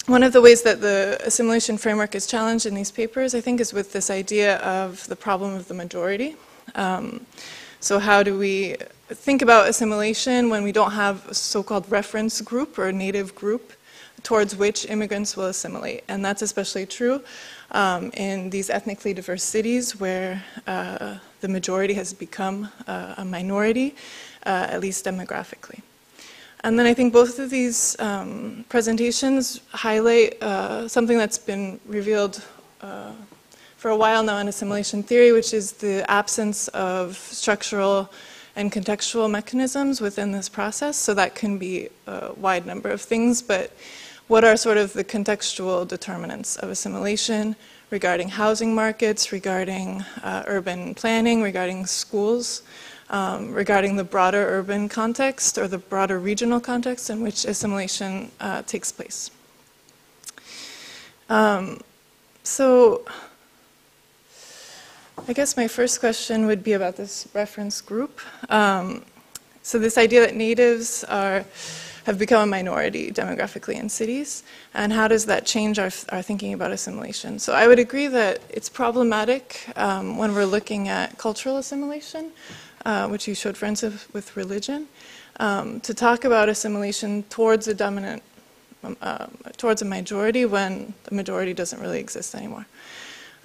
one of the ways that the assimilation framework is challenged in these papers, I think, is with this idea of the problem of the majority. So how do we think about assimilation when we don't have a so-called reference group or a native group towards which immigrants will assimilate? And that's especially true in these ethnically diverse cities where the majority has become a minority, at least demographically. And then I think both of these presentations highlight something that's been revealed for a while now in assimilation theory, which is the absence of structural and contextual mechanisms within this process. So that can be a wide number of things, but what are sort of the contextual determinants of assimilation regarding housing markets, regarding urban planning, regarding schools, regarding the broader urban context or the broader regional context in which assimilation takes place. So I guess my first question would be about this reference group. So this idea that natives are have become a minority demographically in cities, and how does that change our thinking about assimilation? So I would agree that it's problematic when we're looking at cultural assimilation, which you showed, for instance, with religion, to talk about assimilation towards a dominant, towards a majority when the majority doesn't really exist anymore.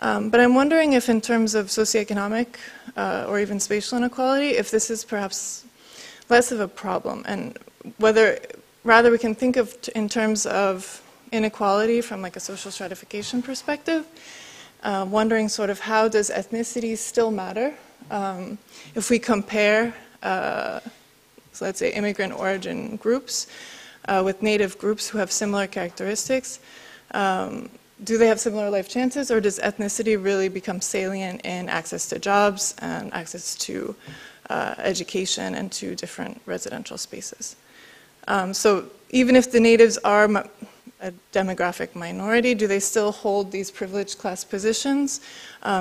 But I'm wondering if in terms of socioeconomic or even spatial inequality, if this is perhaps less of a problem, and whether rather we can think of in terms of inequality from like a social stratification perspective, wondering sort of how does ethnicity still matter if we compare, so let's say immigrant origin groups with native groups who have similar characteristics. Do they have similar life chances, or does ethnicity really become salient in access to jobs and access to education and to different residential spaces? So even if the natives are a demographic minority, do they still hold these privileged class positions?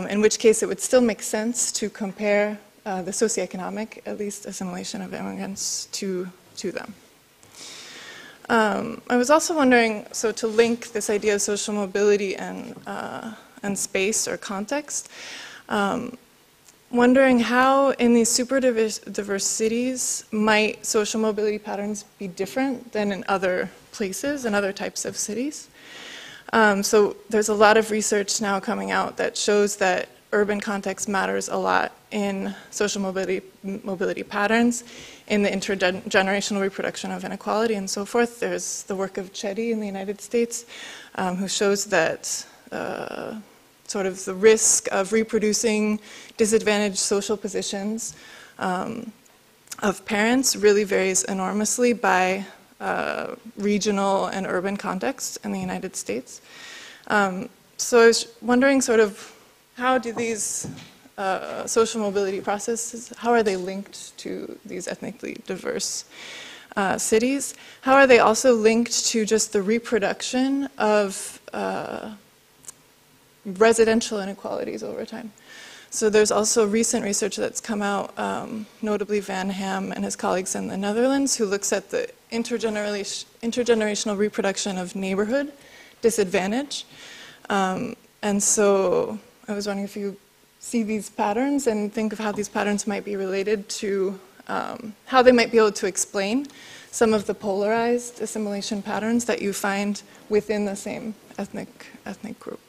In which case it would still make sense to compare the socioeconomic, at least, assimilation of immigrants to them. I was also wondering, so to link this idea of social mobility and space or context, wondering how in these super diverse cities might social mobility patterns be different than in other places and other types of cities. So there's a lot of research now coming out that shows that urban context matters a lot in social mobility patterns, in the intergenerational reproduction of inequality and so forth. There's the work of Chetty in the United States, who shows that sort of the risk of reproducing disadvantaged social positions of parents really varies enormously by regional and urban context in the United States. So I was wondering sort of how do these social mobility processes, how are they linked to these ethnically diverse cities? How are they also linked to just the reproduction of residential inequalities over time? So there's also recent research that's come out, notably Van Ham and his colleagues in the Netherlands, who looks at the intergenerational reproduction of neighborhood disadvantage. And so I was wondering if you see these patterns and think of how these patterns might be related to how they might be able to explain some of the polarized assimilation patterns that you find within the same ethnic group.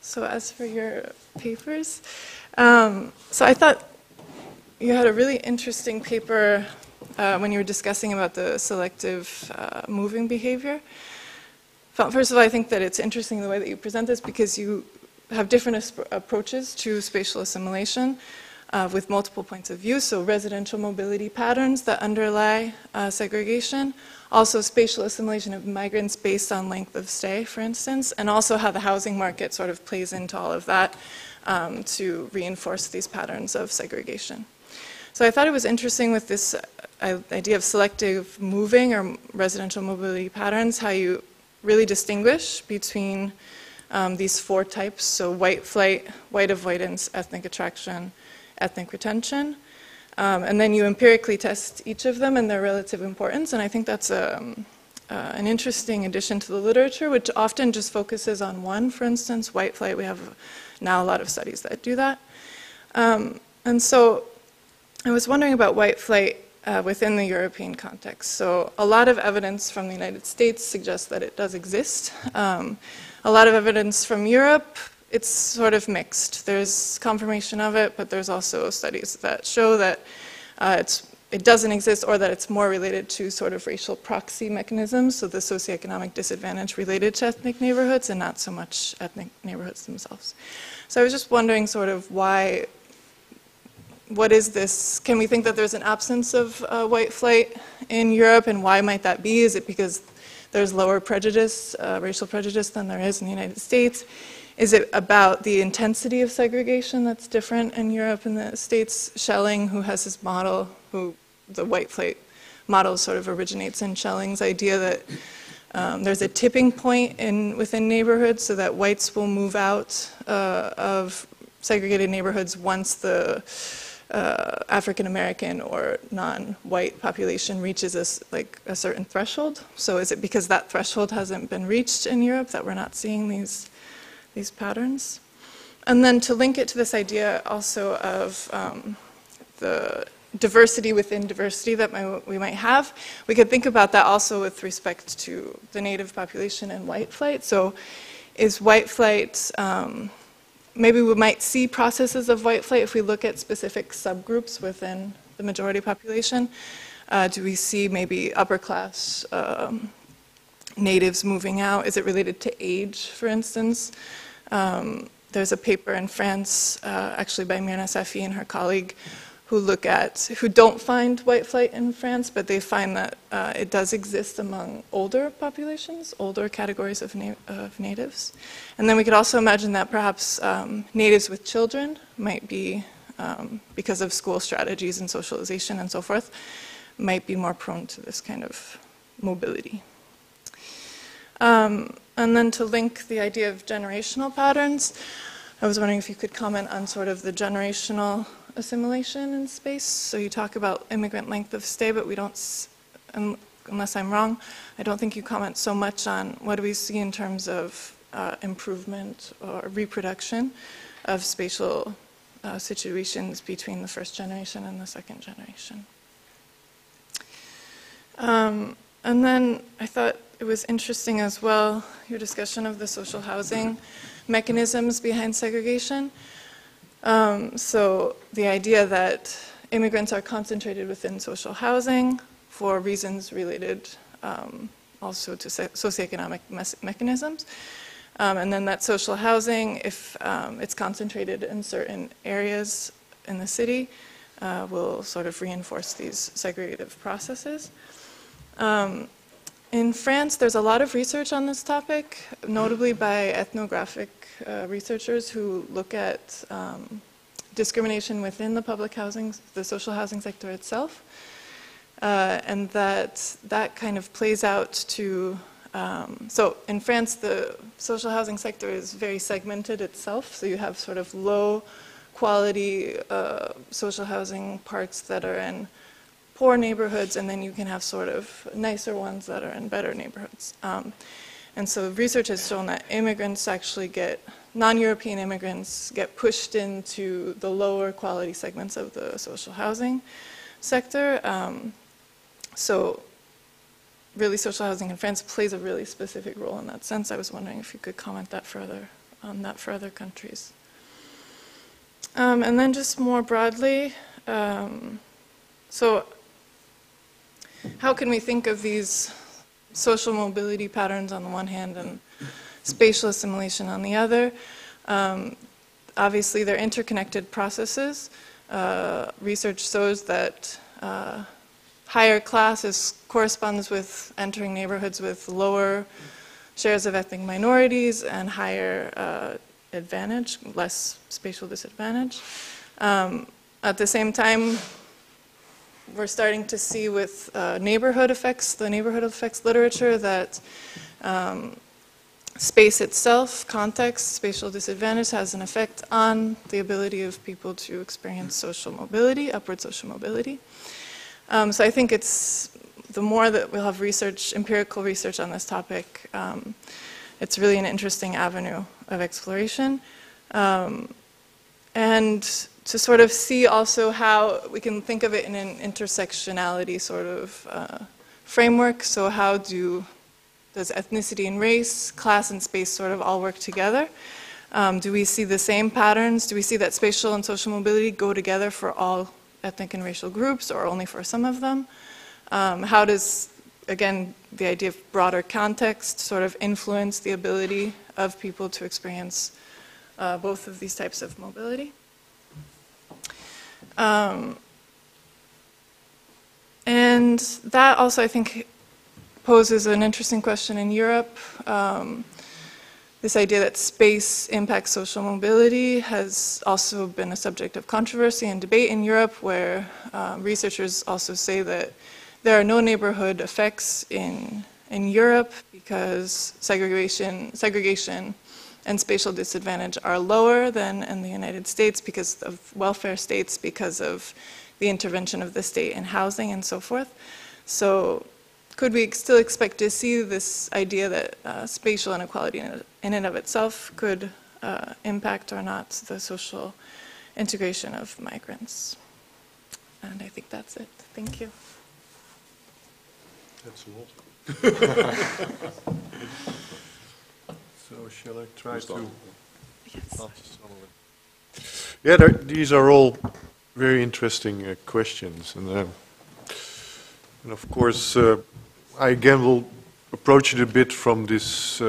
So as for your papers, so I thought you had a really interesting paper when you were discussing about the selective moving behavior. First of all, I think that it's interesting the way that you present this because you have different approaches to spatial assimilation with multiple points of view. So residential mobility patterns that underlie segregation, also spatial assimilation of migrants based on length of stay, for instance, and also how the housing market sort of plays into all of that to reinforce these patterns of segregation. So I thought it was interesting with this idea of selective moving or residential mobility patterns, how you really distinguish between these four types, so white flight, white avoidance, ethnic attraction, ethnic retention, and then you empirically test each of them and their relative importance, and I think that's an interesting addition to the literature, which often just focuses on one. For instance, white flight, we have now a lot of studies that do that. And so I was wondering about white flight within the European context. So a lot of evidence from the United States suggests that it does exist. A lot of evidence from Europe, it's sort of mixed. There's confirmation of it, but there's also studies that show that it doesn't exist, or that it's more related to sort of racial proxy mechanisms, so the socioeconomic disadvantage related to ethnic neighborhoods and not so much ethnic neighborhoods themselves. So I was just wondering sort of why, what is this? Can we think that there's an absence of white flight in Europe, and why might that be? Is it because there's lower prejudice, racial prejudice, than there is in the United States? Is it about the intensity of segregation that's different in Europe and the States? Schelling, who has his model, who the white flight model sort of originates in Schelling's idea that there's a tipping point within neighborhoods so that whites will move out of segregated neighborhoods once the African American or non-white population reaches a certain threshold. So is it because that threshold hasn't been reached in Europe that we're not seeing these patterns? And then to link it to this idea also of the diversity within diversity that we might have, we could think about that also with respect to the native population and white flight. So is white flight, maybe we might see processes of white flight if we look at specific subgroups within the majority population. Do we see maybe upper class natives moving out? Is it related to age, for instance? There's a paper in France, actually by Mirna Safi and her colleague, who don't find white flight in France, but they find that it does exist among older populations, older categories of natives. And then we could also imagine that perhaps natives with children might be, because of school strategies and socialization and so forth, might be more prone to this kind of mobility. And then to link the idea of generational patterns, I was wondering if you could comment on sort of the generational assimilation in space. So you talk about immigrant length of stay, but we don't, unless I'm wrong, I don't think you comment so much on what do we see in terms of improvement or reproduction of spatial situations between the first generation and the second generation. And then I thought it was interesting as well, your discussion of the social housing mechanisms behind segregation. So the idea that immigrants are concentrated within social housing for reasons related also to socioeconomic mechanisms. And then that social housing, if it's concentrated in certain areas in the city, will sort of reinforce these segregative processes. In France, there's a lot of research on this topic, notably by ethnographic researchers who look at discrimination within the public housing, the social housing sector itself, and that kind of plays out to, so in France, the social housing sector is very segmented itself, so you have sort of low quality social housing parts that are in poor neighborhoods, and then you can have sort of nicer ones that are in better neighborhoods. And so research has shown that immigrants actually non-European immigrants get pushed into the lower quality segments of the social housing sector. So really social housing in France plays a really specific role in that sense. I was wondering if you could comment on that for other countries. And then just more broadly, so how can we think of these social mobility patterns on the one hand and spatial assimilation on the other? Obviously, they're interconnected processes. Research shows that higher class corresponds with entering neighborhoods with lower shares of ethnic minorities and higher advantage, less spatial disadvantage. At the same time, we're starting to see with neighborhood effects, the neighborhood effects literature, that space itself, context, spatial disadvantage has an effect on the ability of people to experience social mobility, upward social mobility. So I think the more that we'll have research, empirical research on this topic, it's really an interesting avenue of exploration. And to sort of see also how we can think of it in an intersectionality sort of framework. So how does ethnicity and race, class and space sort of all work together? Do we see the same patterns? Do we see that spatial and social mobility go together for all ethnic and racial groups or only for some of them? How does, again, the idea of broader context sort of influence the ability of people to experience both of these types of mobility? And that also, I think, poses an interesting question in Europe. This idea that space impacts social mobility has also been a subject of controversy and debate in Europe, where researchers also say that there are no neighborhood effects in Europe because segregation and spatial disadvantage are lower than in the United States because of welfare states, because of the intervention of the state in housing and so forth. So could we still expect to see this idea that spatial inequality in and of itself could impact or not the social integration of migrants? And I think that's it. Thank you. That's a lot. So shall I try to Yes. answer some of it? Yeah, these are all very interesting questions. And of course, I again will approach it a bit from this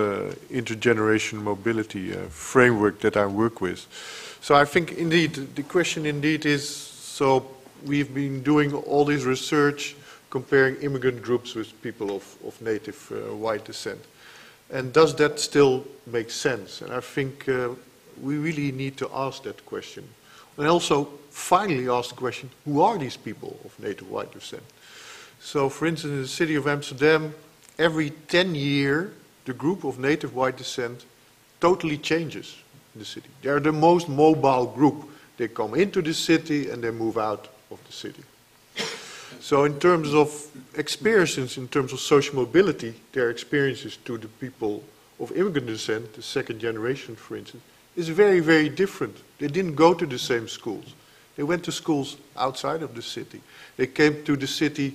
intergeneration mobility framework that I work with. So I think indeed, the question indeed is, so we've been doing all this research comparing immigrant groups with people of native white descent. And does that still make sense? And I think we really need to ask that question. And also finally ask the question, who are these people of native white descent? So for instance, in the city of Amsterdam, every 10 years, the group of native white descent totally changes in the city. They're the most mobile group. They come into the city and they move out of the city. So in terms of experiences, in terms of social mobility, their experiences to the people of immigrant descent, the second generation, for instance, is very, very different. They didn't go to the same schools. They went to schools outside of the city. They came to the city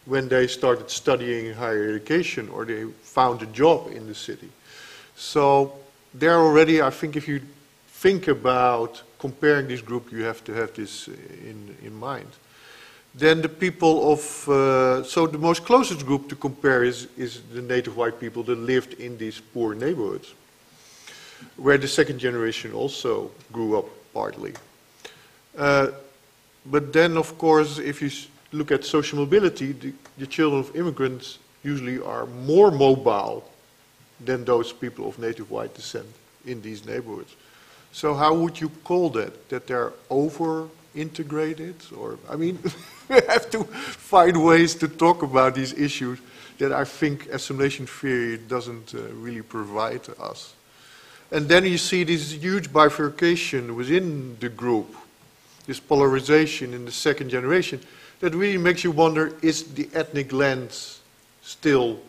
when they started studying higher education or they found a job in the city. So there already, I think if you think about comparing this group, you have to have this in mind. Then the people of, so the most closest group to compare is the native white people that lived in these poor neighborhoods, where the second generation also grew up partly. But then, of course, if you look at social mobility, the children of immigrants usually are more mobile than those people of native white descent in these neighborhoods. So how would you call that? That they're over-integrated? Or, I mean, we have to find ways to talk about these issues that I think assimilation theory doesn't really provide to us. And then you see this huge bifurcation within the group, this polarization in the second generation, that really makes you wonder, is the ethnic lens still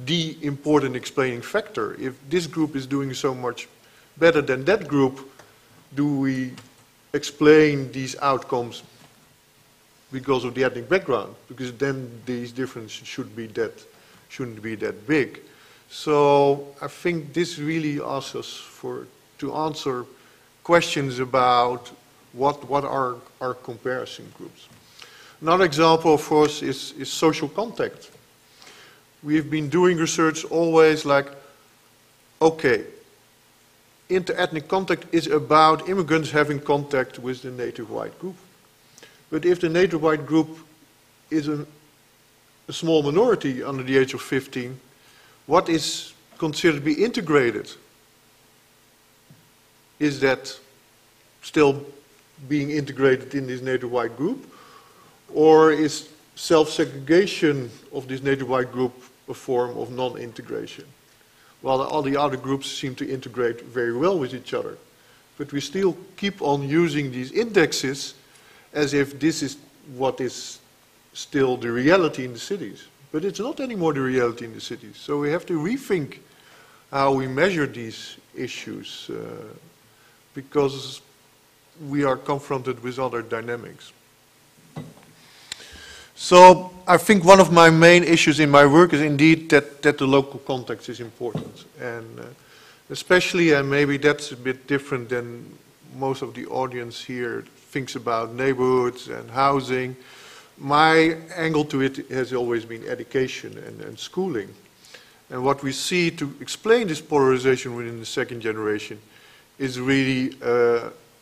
the important explaining factor? If this group is doing so much better than that group, do we explain these outcomes because of the ethnic background? Because then these differences shouldn't be that big. So I think this really asks us to answer questions about what are our comparison groups. Another example, of course, is social contact. We've been doing research always like, okay, inter-ethnic contact is about immigrants having contact with the native white group. But if the native white group is a small minority under the age of 15, what is considered to be integrated? Is that still being integrated in this native white group? Or is self-segregation of this native white group a form of non-integration? While all the other groups seem to integrate very well with each other. But we still keep on using these indexes as if this is what is still the reality in the cities. But it's not anymore the reality in the cities. So we have to rethink how we measure these issues because we are confronted with other dynamics. So I think one of my main issues in my work is indeed that the local context is important. And especially, and maybe that's a bit different than most of the audience here thinks about neighborhoods and housing. My angle to it has always been education and schooling. And what we see to explain this polarization within the second generation is really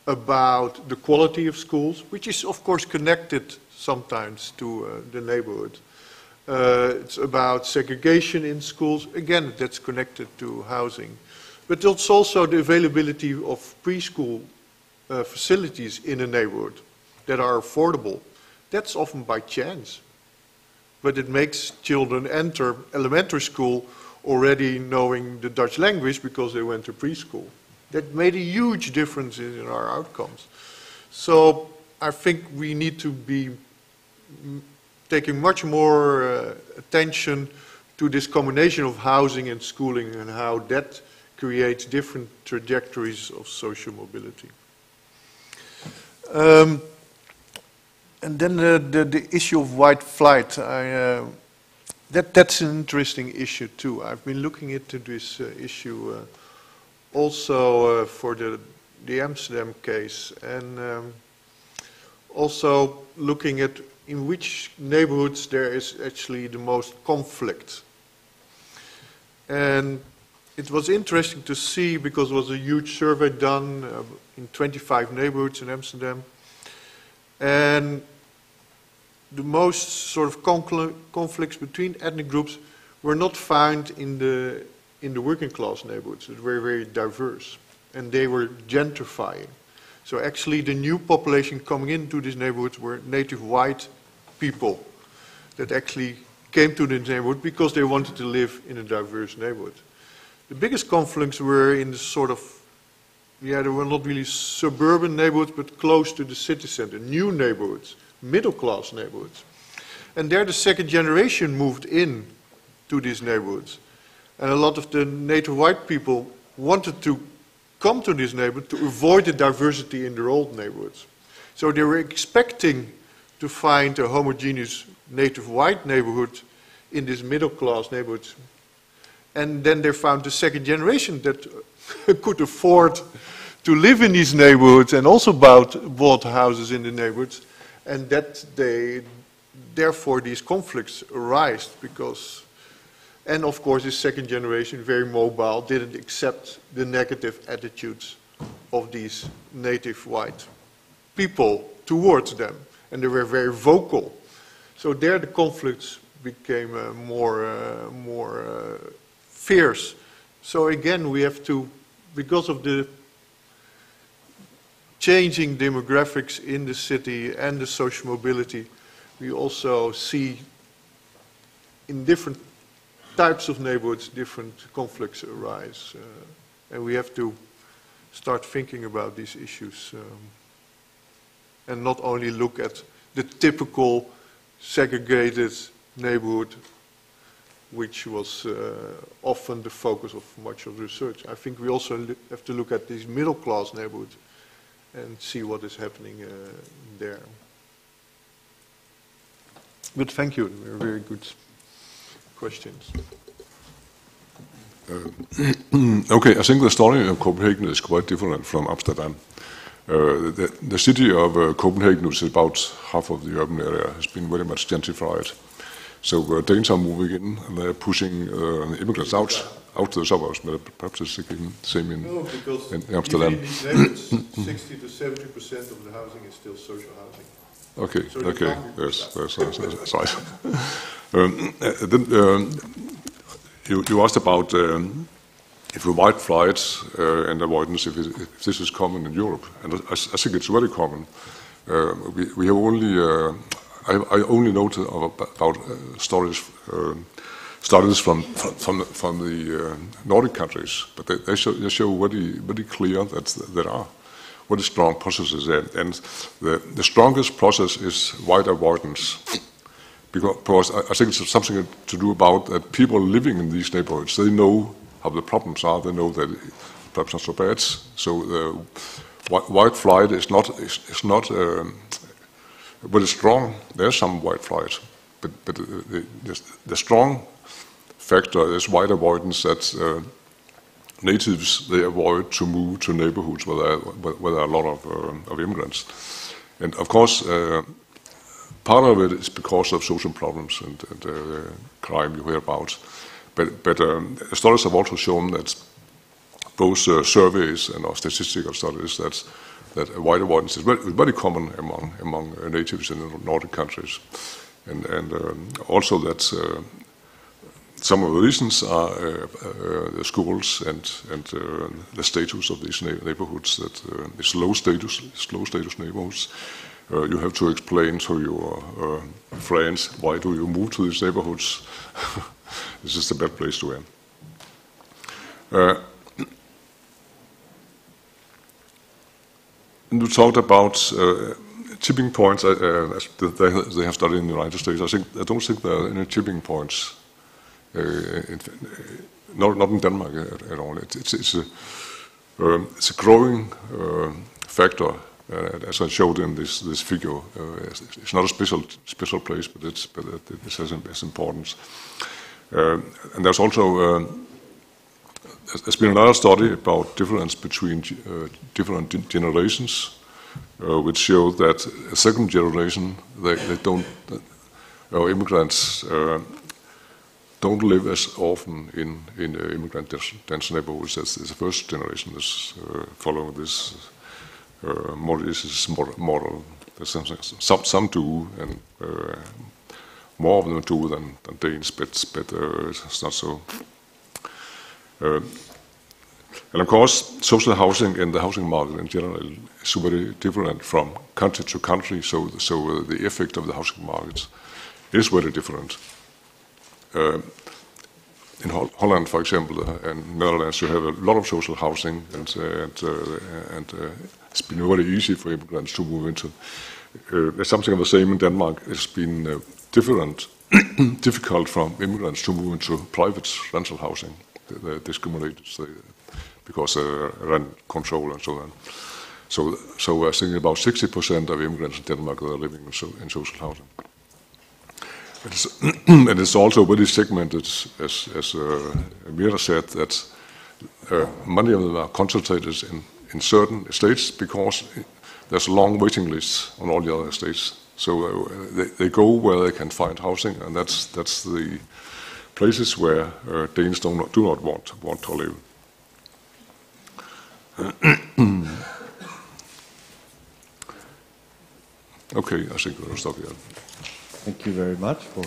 about the quality of schools, which is of course connected sometimes to the neighborhood. It's about segregation in schools. Again, that's connected to housing. But it's also the availability of preschool facilities in a neighborhood that are affordable. That's often by chance. But it makes children enter elementary school already knowing the Dutch language because they went to preschool. That made a huge difference in our outcomes. So I think we need to be taking much more attention to this combination of housing and schooling and how that creates different trajectories of social mobility. And then the issue of white flight, that's an interesting issue too. I've been looking into this issue also for the Amsterdam case, and also looking at in which neighborhoods there is actually the most conflict. And it was interesting to see, because there was a huge survey done in 25 neighborhoods in Amsterdam, and the most sort of conflicts between ethnic groups were not found in the working class neighborhoods. It were very diverse, and they were gentrifying. So actually the new population coming into these neighborhoods were native white people that actually came to the neighborhood because they wanted to live in a diverse neighborhood. The biggest conflicts were in the sort of, they were not really suburban neighborhoods, but close to the city center, new neighborhoods, middle-class neighborhoods. And there the second generation moved in to these neighborhoods. And a lot of the native white people wanted to come to this neighborhood to avoid the diversity in their old neighborhoods. So they were expecting to find a homogeneous native white neighborhood in this middle-class neighborhood. And then they found the second generation that could afford to live in these neighborhoods and also bought houses in the neighborhoods. And that therefore these conflicts arise because, and of course this second generation, very mobile, didn't accept the negative attitudes of these native white people towards them. And they were very vocal. So there the conflicts became more fierce. So again, we have to, because of the changing demographics in the city and the social mobility, we also see in different types of neighborhoods different conflicts arise. And we have to start thinking about these issues and not only look at the typical segregated neighborhood, which was often the focus of much of the research. I think we also have to look at these middle-class neighborhoods and see what is happening there. But thank you, they were very good questions. Okay, I think the story of Copenhagen is quite different from Amsterdam. The city of Copenhagen, which is about half of the urban area, has been very much gentrified. So Danes are moving in and they're pushing immigrants out to the suburbs. But perhaps it's the same in Amsterdam. In these neighborhoods, 60 to 70% of the housing is still social housing. Okay, So okay, yes, that's right. Then you asked about if we white flight and avoidance, if this is common in Europe, and I think it's very common. We have only, I only noted about stories from the Nordic countries, but they show very clear that there are very strong processes there, and the strongest process is white avoidance. Because I think it's something to do about that people living in these neighborhoods, they know how the problems are, they know that perhaps not so bad. So white flight is not very strong. There's some white flight, but the strong factor is white avoidance, that natives, they avoid to move to neighborhoods where there are a lot of immigrants. And of course, part of it is because of social problems and crime you hear about. But studies have also shown that both surveys and statistical studies that white avoidance is very common among natives in the Nordic countries, and also that some of the reasons are the schools and the status of these neighborhoods. That it's low status neighborhoods. You have to explain to your friends, why do you move to these neighborhoods? This is the bad place to end. You talked about tipping points. They have studied in the United States. I don't think there are any tipping points. Not in Denmark at all. It's a growing factor, as I showed in this figure. It's not a special place, but it has importance. And there's also there's been another study about difference between different generations, which show that a second generation they don't immigrants don't live as often in immigrant dense neighborhoods as the first generation is following this Maurice's model. Some do, and more of them do than Danes, but it's not so. And of course, social housing and the housing market in general is very different from country to country, so the effect of the housing markets is very different. In Holland, for example, and Netherlands, you have a lot of social housing, and it's been very easy for immigrants to move into. There's something of the same in Denmark. It's been difficult for immigrants to move into private rental housing. They're discriminated because rent control and so on. So I think about 60% of immigrants in Denmark are living in social housing. And it's also very segmented, as Mirna said, that many of them are concentrated in certain estates because there's a long waiting list on all the other estates. So they go where they can find housing, and that's the places where Danes do not want to live. Okay, I think we'll stop here. Thank you very much for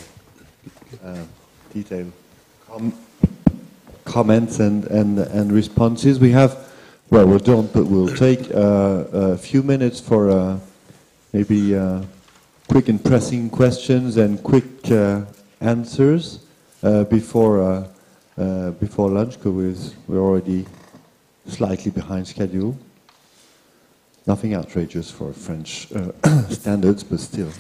detailed comments and responses. We have, well, we don't, but we'll take a few minutes for maybe quick and pressing questions and quick answers before lunch, because we're already slightly behind schedule. Nothing outrageous for French standards, but still.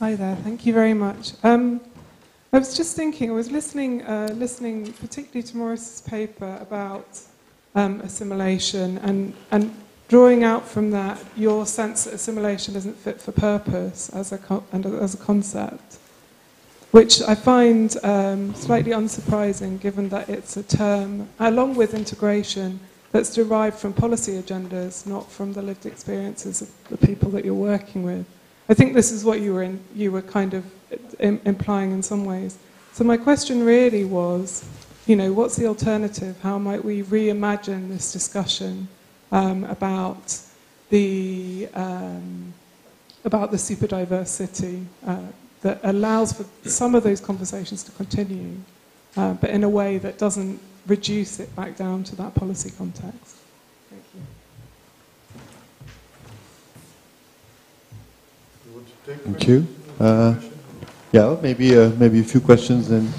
Hi there, thank you very much. I was just thinking, I was listening particularly to Maurice's paper about assimilation and drawing out from that your sense that assimilation isn't fit for purpose as a concept, which I find slightly unsurprising given that it's a term, along with integration, that's derived from policy agendas, not from the lived experiences of the people that you're working with. I think this is what you were kind of implying in some ways. So my question really was, what's the alternative? How might we reimagine this discussion about the superdiversity that allows for some of those conversations to continue, but in a way that doesn't reduce it back down to that policy context? Thank you. Thank you. Yeah, maybe a few questions and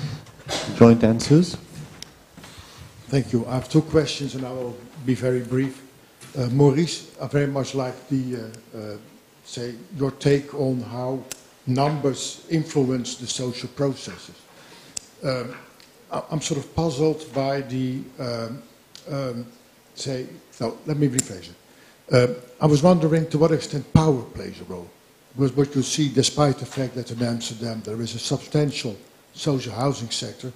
joint answers. Thank you. I have two questions, and I will be very brief. Maurice, I very much like your take on how numbers influence the social processes. I'm sort of puzzled by the let me rephrase it. I was wondering to what extent power plays a role. Because what you see, despite the fact that in Amsterdam there is a substantial social housing sector,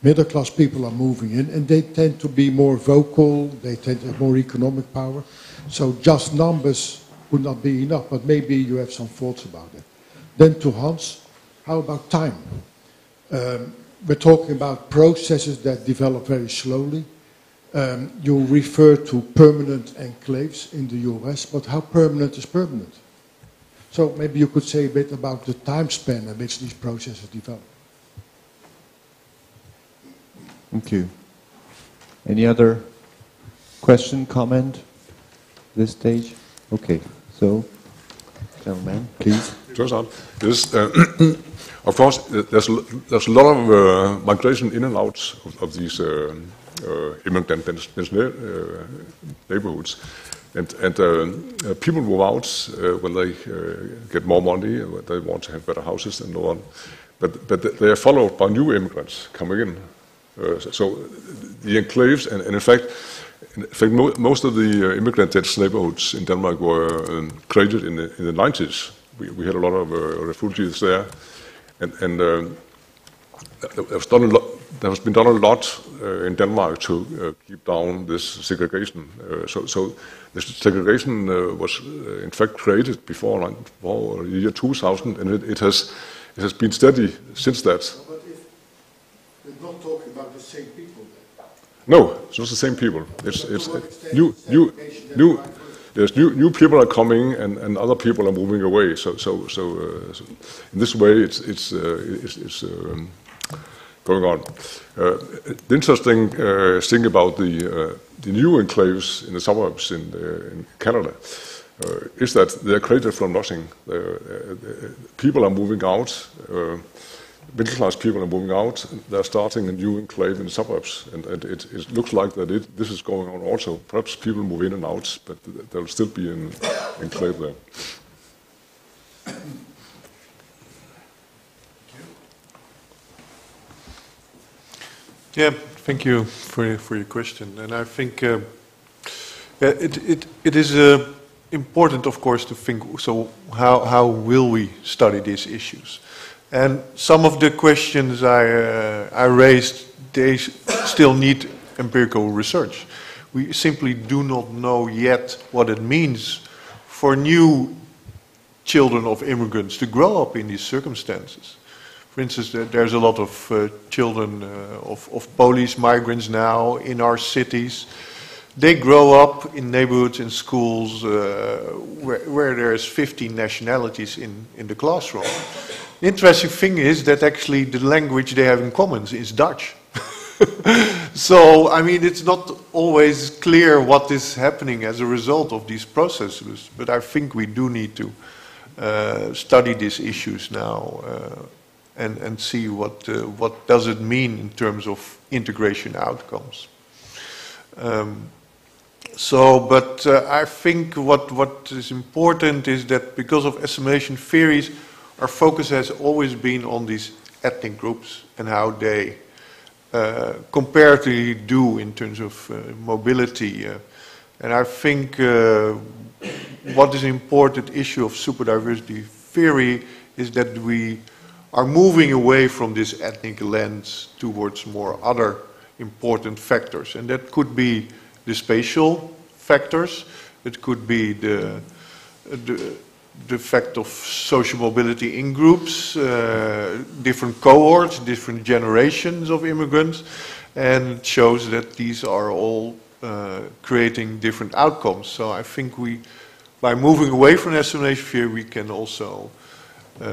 middle-class people are moving in, and they tend to be more vocal, they tend to have more economic power. So just numbers would not be enough, but maybe you have some thoughts about it. Then to Hans, how about time? We're talking about processes that develop very slowly. You refer to permanent enclaves in the US, but how permanent is permanent? So maybe you could say a bit about the time span in which these processes develop. Thank you. Any other question, comment at this stage? Okay, so, gentlemen, please. turns out is, of course, there's a lot of migration in and out of these immigrant neighborhoods. And people move out when they get more money, they want to have better houses and so on. But they are followed by new immigrants coming in. So the enclaves, and in fact, most of the immigrant-dense neighborhoods in Denmark were created in the 90s. We had a lot of refugees there, and there has been done a lot in Denmark to keep down this segregation. So this segregation was in fact created before the year 2000, and it has been steady since that. But if we're not talking about the same people then? No, it's not the same people. It's new people are coming, and other people are moving away. So in this way, it's going on. The interesting thing about the new enclaves in the suburbs in Canada is that they're created from nothing. People are moving out. Middle-class people are moving out. They're starting a new enclave in the suburbs, and it looks like that this is going on also. Perhaps people move in and out, but there will still be an enclave there. Yeah, thank you for your question. And I think it is important, of course, to think, so how will we study these issues? And some of the questions I raised, they still need empirical research. We simply do not know yet what it means for new children of immigrants to grow up in these circumstances. For instance, there's a lot of children of Polish migrants now in our cities. They grow up in neighborhoods and schools where there's 15 nationalities in the classroom. The interesting thing is that actually the language they have in common is Dutch. So, I mean, it's not always clear what is happening as a result of these processes, but I think we do need to study these issues now and see what does it mean in terms of integration outcomes. But I think what is important is that because of assimilation theories, our focus has always been on these ethnic groups and how they comparatively do in terms of mobility. And I think what is an important issue of superdiversity theory is that we are moving away from this ethnic lens towards more other important factors. And that could be the spatial factors, it could be the fact of social mobility in groups, different cohorts, different generations of immigrants, and it shows that these are all creating different outcomes. So I think by moving away from assimilation theory, we can also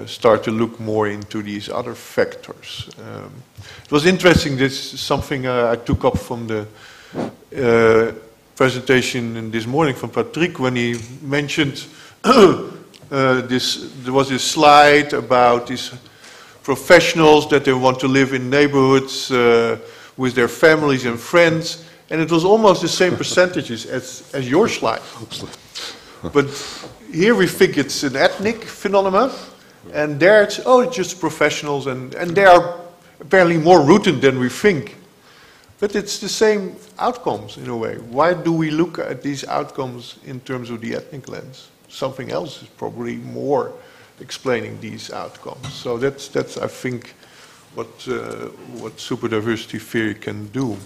start to look more into these other factors. It was interesting, this is something I took up from the presentation this morning from Patrick when he mentioned there was this slide about these professionals that they want to live in neighborhoods with their families and friends, and it was almost the same percentages as your slide. But here we think it's an ethnic phenomenon, and there it's just professionals, and they are apparently more rooted than we think. But it's the same outcomes in a way. Why do we look at these outcomes in terms of the ethnic lens? Something else is probably more explaining these outcomes. So that's I think what superdiversity theory can do.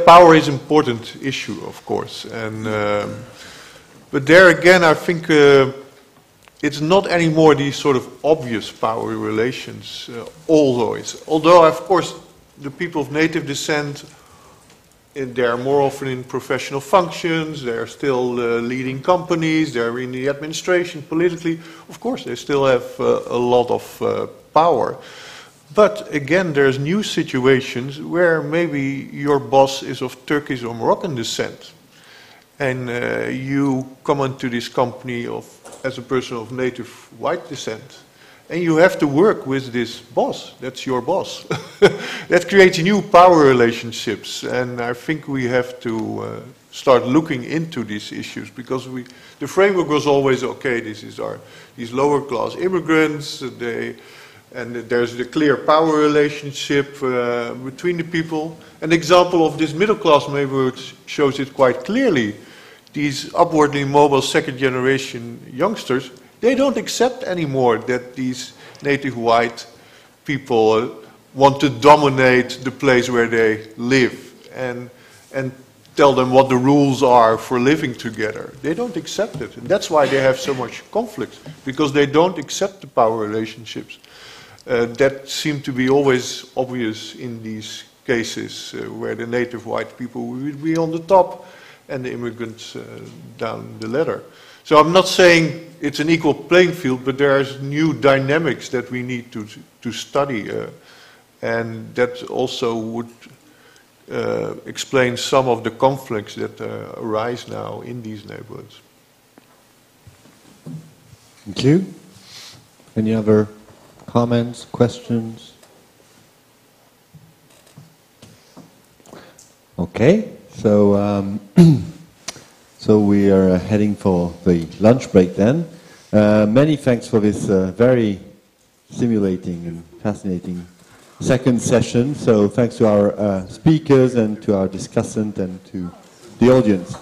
Power is an important issue, of course, and but there again, I think it's not anymore these sort of obvious power relations. Although of course the people of native descent, they are more often in professional functions, they're still leading companies, they're in the administration, politically. Of course, they still have a lot of power. But again, there's new situations where maybe your boss is of Turkish or Moroccan descent. and you come into this company as a person of native white descent, and you have to work with this boss. That's your boss. That creates new power relationships, and I think we have to start looking into these issues, because the framework was always, okay, these lower class immigrants, and there's the clear power relationship between the people. An example of this middle class neighborhood shows it quite clearly. These upwardly mobile second generation youngsters, they don't accept anymore that these native white people want to dominate the place where they live and tell them what the rules are for living together. They don't accept it. And that's why they have so much conflict, because they don't accept the power relationships. That seem to be always obvious in these cases where the native white people would be on the top and the immigrants down the ladder. So I'm not saying it's an equal playing field, but there's new dynamics that we need to study, and that also would explain some of the conflicts that arise now in these neighborhoods. Thank you. Any other comments, questions? Okay, so so we are heading for the lunch break then. Many thanks for this very stimulating and fascinating second session. So thanks to our speakers and to our discussant and to the audience.